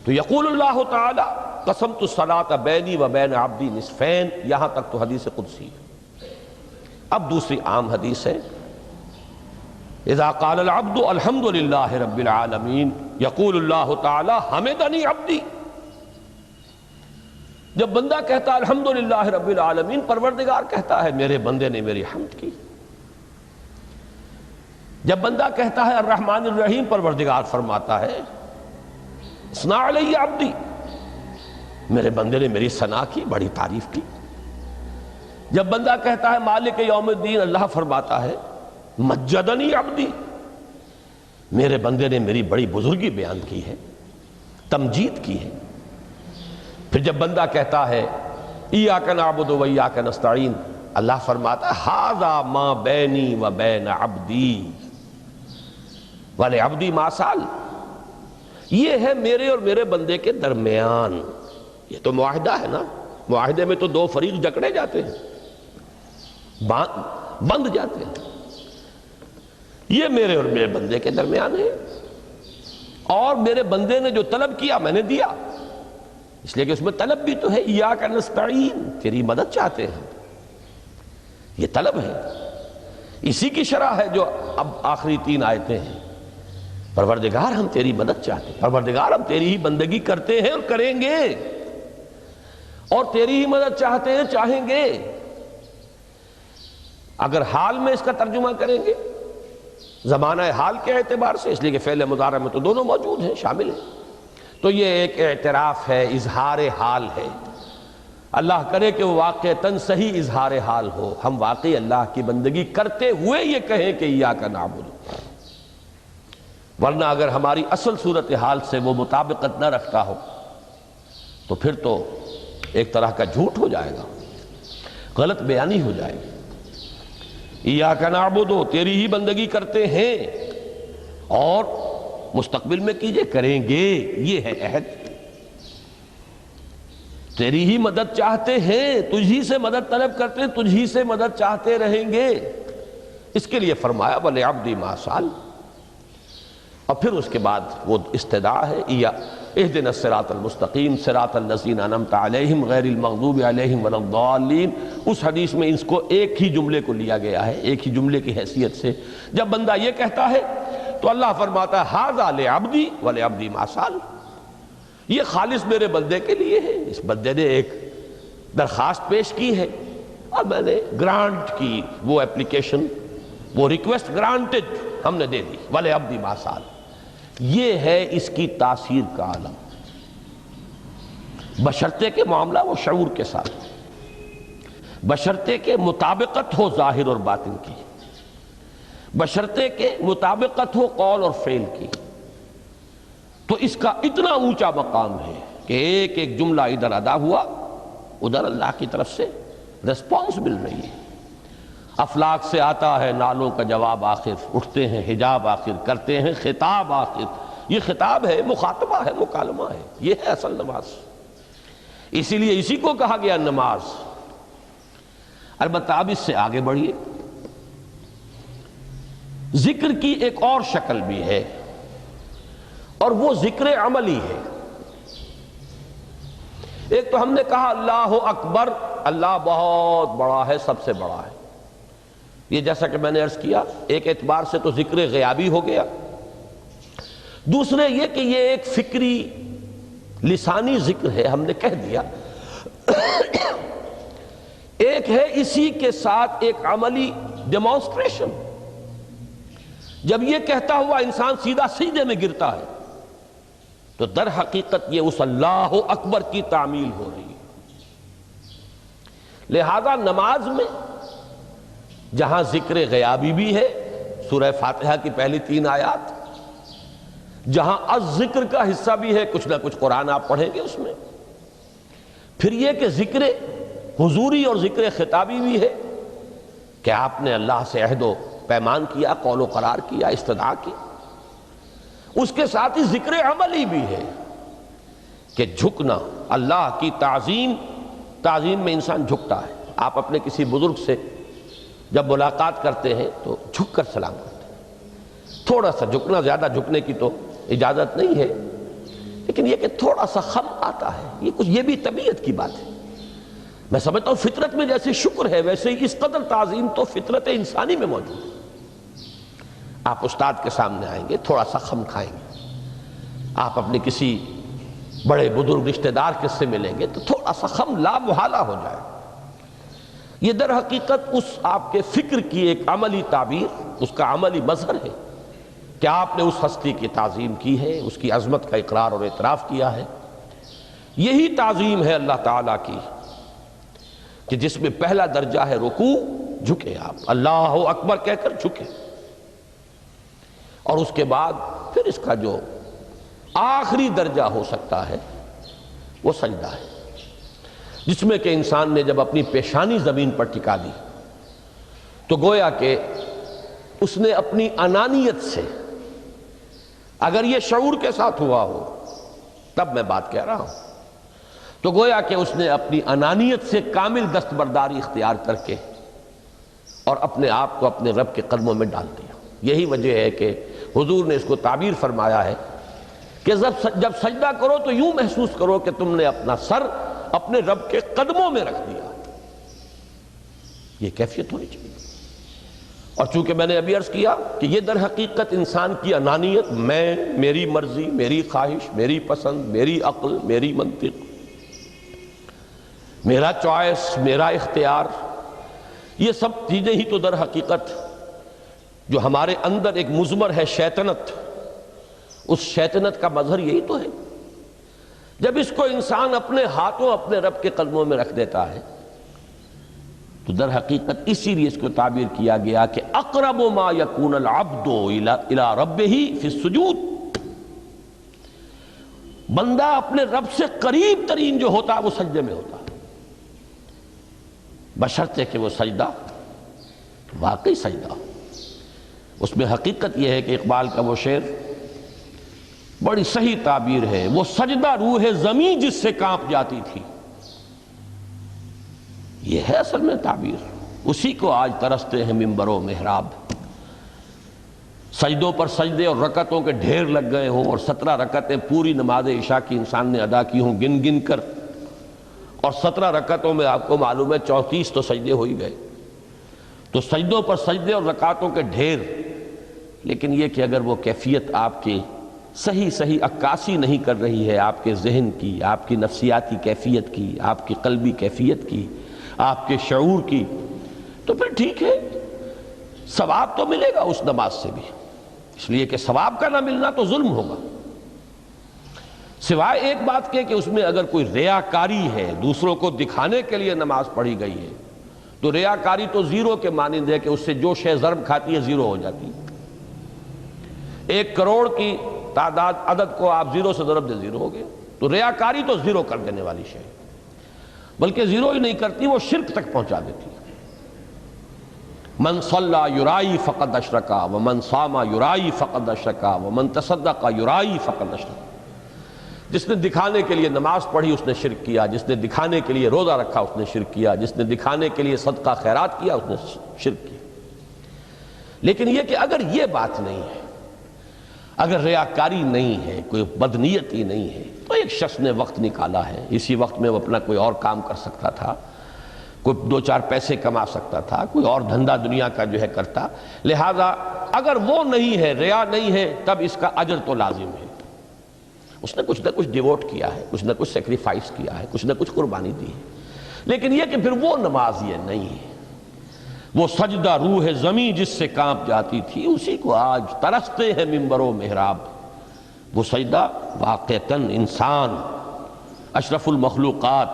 تو یقول اللہ تعالی قسمت الصلاۃ بینی و بین عبدی نصفین، یہاں تک تو حدیث قدسی ہے۔ اب دوسری عام حدیث ہے، اذا قال العبد الحمد للہ رب العالمین یقول اللہ تعالی حمدنی عبدی، جب بندہ کہتا ہے الحمدللہ رب العالمین، پروردگار کہتا ہے میرے بندے نے میری حمد کی۔ جب بندہ کہتا ہے الرحمن الرحیم، پروردگار فرماتا ہے اثنا علی عبدی، میرے بندے نے میری ثنا کی، بڑی تعریف کی۔ جب بندہ کہتا ہے مالک یوم الدین، اللہ فرماتا ہے مجدنی عبدی، میرے بندے نے میری بڑی بزرگی بیان کی ہے، تمجید کی ہے۔ پھر جب بندہ کہتا ہے ایاک نعبد و ایاک نستعین، اللہ فرماتا ہے ھذا ما بینی و بین عبدی ولعبدی ما سأل، یہ ہے میرے اور میرے بندے کے درمیان۔ یہ تو معاہدہ ہے نا، معاہدے میں تو دو فریق جکڑے جاتے ہیں، بند جاتے ہیں، یہ میرے اور میرے بندے کے درمیان ہے، اور میرے بندے نے جو طلب کیا میں نے دیا، اس لیے کہ اس میں طلب بھی تو ہے، ایاک نستعین، تیری مدد چاہتے ہیں، یہ طلب ہے۔ اسی کی شرح ہے جو اب آخری تین آیتیں ہیں، پروردگار ہم تیری مدد چاہتے ہیں، پروردگار ہم تیری ہی بندگی کرتے ہیں اور کریں گے، اور تیری ہی مدد چاہتے ہیں، چاہیں گے۔ اگر حال میں اس کا ترجمہ کریں گے زمانہ حال کے اعتبار سے، اس لیے کہ فعل مضارع میں تو دونوں موجود ہیں، شامل ہیں، تو یہ ایک اعتراف ہے، اظہار حال ہے۔ اللہ کرے کہ وہ واقعتاً صحیح اظہار حال ہو، ہم واقعی اللہ کی بندگی کرتے ہوئے یہ کہیں کہ ایاک نعبد، ورنہ اگر ہماری اصل صورتحال سے وہ مطابقت نہ رکھتا ہو تو پھر تو ایک طرح کا جھوٹ ہو جائے گا، غلط بیانی ہو جائے گی۔ ایاک نعبد، تیری ہی بندگی کرتے ہیں، اور مستقبل میں کیجئے، کریں گے، یہ ہے عہد۔ تیری ہی مدد چاہتے ہیں، تجھی سے مدد طلب کرتے ہیں، تجھی سے مدد چاہتے رہیں گے۔ اس کے لیے فرمایا وَلِعَبْدِ مَا سَأَلَ، اور پھر اس کے بعد وہ استدعا ہے، اهدنا الصراط المستقیم صراط الذین انعمت علیہم غیر المغضوب علیہم ولا الضالین۔ اس حدیث میں اس کو ایک ہی جملے کو لیا گیا ہے، ایک ہی جملے کی حیثیت سے۔ جب بندہ یہ کہتا ہے تو اللہ فرماتا ہے ھذا لعبدی ولعبدی ما سأل، یہ خالص میرے بندے کے لیے ہے۔ اس بندے نے ایک درخواست پیش کی ہے اور میں نے گرانٹ کی، وہ اپلیکیشن، وہ ریکویسٹ گرانٹڈ ہم نے دے دی، ولعبدی ما سأل۔ یہ ہے اس کی تاثیر کا عالم، بشرطے کے معاملہ وہ شعور کے ساتھ، بشرطے کے مطابقت ہو ظاہر اور باطن کی، بشرطے کے مطابقت ہو قول اور فعل کی، تو اس کا اتنا اونچا مقام ہے کہ ایک ایک جملہ ادھر ادا ہوا، ادھر اللہ کی طرف سے ریسپانس مل رہی ہے۔ افلاک سے آتا ہے نالوں کا جواب آخر، اٹھتے ہیں حجاب آخر، کرتے ہیں خطاب آخر۔ یہ خطاب ہے، مخاطبہ ہے، مکالمہ ہے، یہ ہے اصل نماز۔ اسی لیے اسی کو کہا گیا نماز۔ البتہ اب اس سے آگے بڑھیے، ذکر کی ایک اور شکل بھی ہے، اور وہ ذکر عملی ہے۔ ایک تو ہم نے کہا اللہ اکبر، اللہ بہت بڑا ہے، سب سے بڑا ہے۔ یہ جیسا کہ میں نے عرض کیا، ایک اعتبار سے تو ذکر غیابی ہو گیا، دوسرے یہ کہ یہ ایک فکری لسانی ذکر ہے، ہم نے کہہ دیا۔ ایک ہے اسی کے ساتھ ایک عملی ڈیمانسٹریشن، جب یہ کہتا ہوا انسان سیدھا سجدے میں گرتا ہے تو در حقیقت یہ اس اللہ اکبر کی تعمیل ہو رہی ہے۔ لہذا نماز میں جہاں ذکر غیابی بھی ہے، سورہ فاتحہ کی پہلی 3 آیات، جہاں الذکر کا حصہ بھی ہے، کچھ نہ کچھ قرآن آپ پڑھیں گے اس میں، پھر یہ کہ ذکر حضوری اور ذکر خطابی بھی ہے کہ آپ نے اللہ سے عہد و پیمان کیا، قول و قرار کیا، استدعا کی۔ اس کے ساتھ ہی ذکر عملی بھی ہے کہ جھکنا، اللہ کی تعظیم میں انسان جھکتا ہے۔ آپ اپنے کسی بزرگ سے جب ملاقات کرتے ہیں تو جھک کر سلام کرتے ہیں، تھوڑا سا جھکنا، زیادہ جھکنے کی تو اجازت نہیں ہے، لیکن یہ کہ تھوڑا سا خم آتا ہے، یہ بھی طبیعت کی بات ہے۔ میں سمجھتا ہوں فطرت میں جیسے شکر ہے، ویسے ہی اس قدر تعظیم تو فطرت انسانی میں موجود ہے۔ آپ استاد کے سامنے آئیں گے، تھوڑا سا خم کھائیں گے، آپ اپنے کسی بڑے بزرگ رشتہ دار کے سے ملیں گے تو تھوڑا سا خم لا محالہ ہو جائے۔ یہ در حقیقت اس آپ کے فکر کی ایک عملی تعبیر، اس کا عملی مظہر ہے کہ آپ نے اس ہستی کی تعظیم کی ہے، اس کی عظمت کا اقرار اور اعتراف کیا ہے۔ یہی تعظیم ہے اللہ تعالیٰ کی کہ جس میں پہلا درجہ ہے رکوع، جھکے آپ، اللہ اکبر کہہ کر جھکے، اور اس کے بعد پھر اس کا جو آخری درجہ ہو سکتا ہے وہ سجدہ ہے، جس میں کہ انسان نے جب اپنی پیشانی زمین پر ٹکا دی تو گویا کہ اس نے اپنی انانیت سے، اگر یہ شعور کے ساتھ ہوا ہو تب میں بات کہہ رہا ہوں، تو گویا کہ اس نے اپنی انانیت سے کامل دستبرداری اختیار کر کے اور اپنے آپ کو اپنے رب کے قدموں میں ڈال دیا۔ یہی وجہ ہے کہ حضور نے اس کو تعبیر فرمایا ہے کہ جب سجدہ کرو تو یوں محسوس کرو کہ تم نے اپنا سر اپنے رب کے قدموں میں رکھ دیا۔ یہ کیفیت ہونی چاہیے۔ اور چونکہ میں نے ابھی عرض کیا کہ یہ در حقیقت انسان کی انانیت، میں، میری مرضی، میری خواہش، میری پسند، میری عقل، میری منطق، میرا چوائس، میرا اختیار، یہ سب چیزیں ہی تو در حقیقت جو ہمارے اندر ایک مضمر ہے شیطنت، اس شیطنت کا مظہر یہی تو ہے۔ جب اس کو انسان اپنے ہاتھوں اپنے رب کے قدموں میں رکھ دیتا ہے تو در حقیقت اسی لیے اس کو تعبیر کیا گیا کہ اقرب ما یکون العبد الی ربہ فی السجود، بندہ اپنے رب سے قریب ترین جو ہوتا ہے وہ سجدے میں ہوتا ہے، بشرطے کہ وہ سجدہ واقعی سجدہ۔ اس میں حقیقت یہ ہے کہ اقبال کا وہ شعر بڑی صحیح تعبیر ہے، وہ سجدہ روح زمین جس سے کانپ جاتی تھی، یہ ہے اصل میں تعبیر۔ اسی کو آج ترستے ہیں ممبر و محراب، سجدوں پر سجدے اور رکعتوں کے ڈھیر لگ گئے ہوں، اور 17 رکعتیں پوری نماز عشاء کی انسان نے ادا کی ہوں گن گن کر، اور 17 رکعتوں میں آپ کو معلوم ہے 34 تو سجدے ہو ہی گئے، تو سجدوں پر سجدے اور رکعتوں کے ڈھیر، لیکن یہ کہ اگر وہ کیفیت آپ کی صحیح عکاسی نہیں کر رہی ہے آپ کے ذہن کی، آپ کی نفسیاتی کیفیت کی، آپ کی قلبی کیفیت کی، آپ کے شعور کی، تو پھر ٹھیک ہے، ثواب تو ملے گا اس نماز سے بھی، اس لیے کہ ثواب کا نہ ملنا تو ظلم ہوگا، سوائے ایک بات کہ اس میں اگر کوئی ریاکاری ہے، دوسروں کو دکھانے کے لیے نماز پڑھی گئی ہے، تو ریاکاری تو زیرو کے مانند ہے کہ اس سے جو شے ضرب کھاتی ہے زیرو ہو جاتی ہے۔ 1 کروڑ کی تعداد عدد کو آپ زیرو سے ضرب دے زیرو ہو گئے، تو ریاکاری تو زیرو کر دینے والی شے، بلکہ زیرو ہی نہیں کرتی، وہ شرک تک پہنچا دیتی ہے۔ من صلی یرائی فقد اشرکا ومن صام یرائی فقد اشرکا ومن تصدق یرائی فقد اشرکا، جس نے دکھانے کے لیے نماز پڑھی اس نے شرک کیا، جس نے دکھانے کے لیے روزہ رکھا اس نے شرک کیا، جس نے دکھانے کے لیے صدقہ خیرات کیا اس نے شرک کیا۔ لیکن یہ کہ اگر یہ بات نہیں ہے، اگر ریاکاری نہیں ہے، کوئی بدنیتی نہیں ہے، تو ایک شخص نے وقت نکالا ہے، اسی وقت میں وہ اپنا کوئی اور کام کر سکتا تھا، کوئی 2-4 پیسے کما سکتا تھا، کوئی اور دھندا دنیا کا جو ہے کرتا، لہذا اگر وہ نہیں ہے، ریا نہیں ہے، تب اس کا اجر تو لازم ہے، اس نے کچھ نہ کچھ ڈیووٹ کیا ہے، کچھ نہ کچھ سیکریفائس کیا ہے، کچھ نہ کچھ قربانی دی ہے، لیکن یہ کہ پھر وہ نماز یہ نہیں ہے، وہ سجدہ روح زمین جس سے کانپ جاتی تھی، اسی کو آج ترستے ہیں ممبر و محراب۔ وہ سجدہ واقعتاً انسان اشرف المخلوقات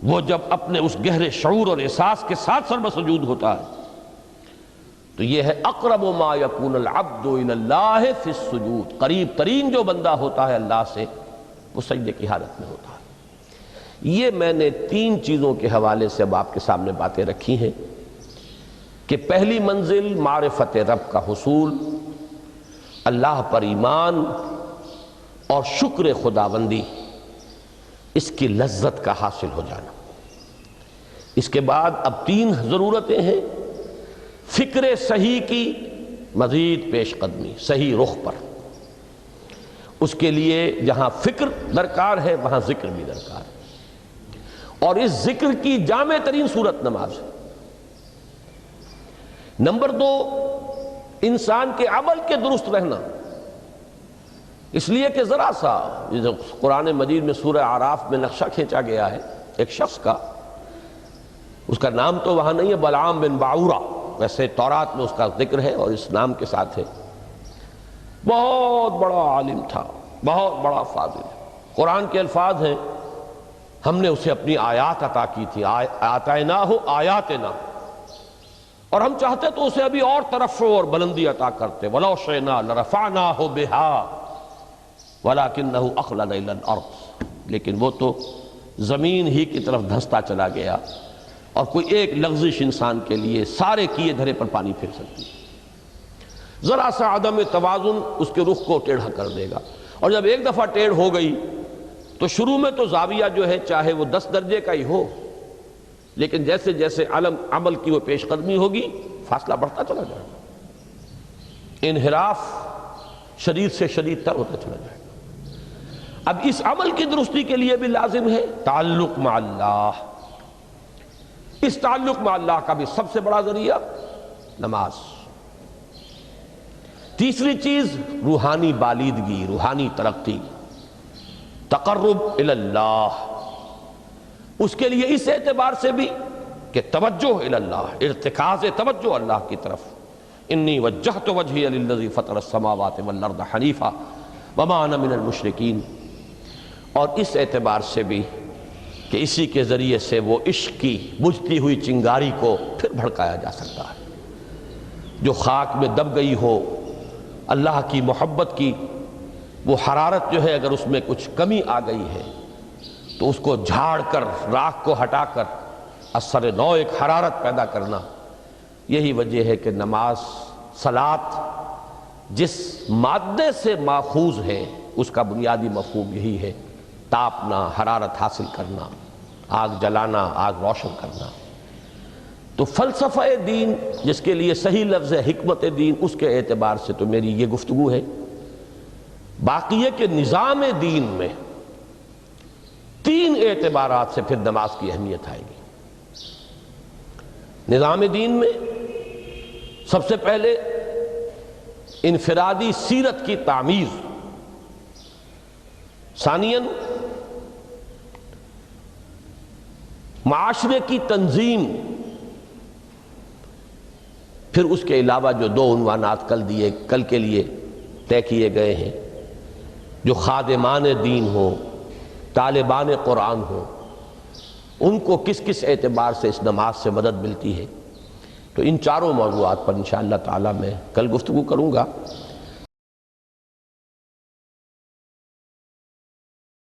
وہ جب اپنے اس گہرے شعور اور احساس کے ساتھ سر بسجود ہوتا ہے تو یہ ہے اقرب ما یکون العبد الی اللہ فی السجود، قریب ترین جو بندہ ہوتا ہے اللہ سے وہ سجدے کی حالت میں ہوتا ہے۔ یہ میں نے 3 چیزوں کے حوالے سے اب آپ کے سامنے باتیں رکھی ہیں کہ پہلی منزل معرفت رب کا حصول، اللہ پر ایمان اور شکر خداوندی، اس کی لذت کا حاصل ہو جانا۔ اس کے بعد اب 3 ضرورتیں ہیں، فکر صحیح کی مزید پیش قدمی، صحیح رخ پر، اس کے لیے جہاں فکر درکار ہے وہاں ذکر بھی درکار ہے، اور اس ذکر کی جامع ترین صورت نماز ہے۔ نمبر 2، انسان کے عمل کے درست رہنا، اس لیے کہ ذرا سا قرآن مجید میں سورہ اعراف میں نقشہ کھینچا گیا ہے ایک شخص کا، اس کا نام تو وہاں نہیں ہے، بلعام بن باعورہ، ویسے تورات میں اس کا ذکر ہے اور اس نام کے ساتھ ہے، بہت بڑا عالم تھا، بہت بڑا فاضل، قرآن کے الفاظ ہیں ہم نے اسے اپنی آیات عطا کی تھی، آتیناہ آیاتنا، اور ہم چاہتے تو اسے ابھی اور ترفع اور بلندی عطا کرتے، وَلَوْ شِئْنَا لَرَفَعْنَاهُ بِهَا وَلَكِنَّهُ أَخْلَدَ إِلَى الْأَرْضِ، لیکن وہ تو زمین ہی کی طرف دھنستا چلا گیا، اور کوئی ایک لغزش انسان کے لیے سارے کیے دھرے پر پانی پھر سکتی ہے، ذرا سا عدم توازن اس کے رخ کو ٹیڑھا کر دے گا، اور جب ایک دفعہ ٹیڑھ ہو گئی تو شروع میں تو زاویہ جو ہے چاہے وہ 10 درجے کا ہی ہو، لیکن جیسے جیسے عمل کی وہ پیش قدمی ہوگی فاصلہ بڑھتا چلا جائے گا، انحراف شدید سے شدید تر ہوتا چلا جائے گا۔ اب اس عمل کی درستی کے لیے بھی لازم ہے تعلق مع اللہ، اس تعلق مع اللہ کا بھی سب سے بڑا ذریعہ نماز۔ تیسری چیز روحانی بالیدگی، روحانی ترقی، تقرب الی اللہ، اس کے لیے اس اعتبار سے بھی کہ توجہ الی اللہ، ارتکاز توجہ اللہ کی طرف، انی وجہت وجہی للذی فطر السماوات والارض حنیفا وما انا من المشرکین، اور اس اعتبار سے بھی کہ اسی کے ذریعے سے وہ عشق کی بجھتی ہوئی چنگاری کو پھر بھڑکایا جا سکتا ہے۔ جو خاک میں دب گئی ہو اللہ کی محبت کی وہ حرارت جو ہے، اگر اس میں کچھ کمی آ گئی ہے تو اس کو جھاڑ کر، راکھ کو ہٹا کر اثر نو ایک حرارت پیدا کرنا، یہی وجہ ہے کہ نماز، صلاۃ جس مادے سے ماخوذ ہے اس کا بنیادی مفہوم یہی ہے، تاپنا، حرارت حاصل کرنا، آگ جلانا، آگ روشن کرنا۔ تو فلسفہ دین جس کے لیے صحیح لفظ ہے حکمت دین، اس کے اعتبار سے تو میری یہ گفتگو ہے۔ باقی ہے کہ نظام دین میں تین اعتبارات سے پھر نماز کی اہمیت آئے گی۔ نظام دین میں سب سے پہلے انفرادی سیرت کی تعمیر، ثانیاً معاشرے کی تنظیم، پھر اس کے علاوہ جو دو عنوانات کل کے لیے طے کیے گئے ہیں، جو خادمان دین ہوں، طالبان قرآن ہوں، ان کو کس کس اعتبار سے اس نماز سے مدد ملتی ہے، تو ان چاروں موضوعات پر انشاءاللہ تعالی میں کل گفتگو کروں گا۔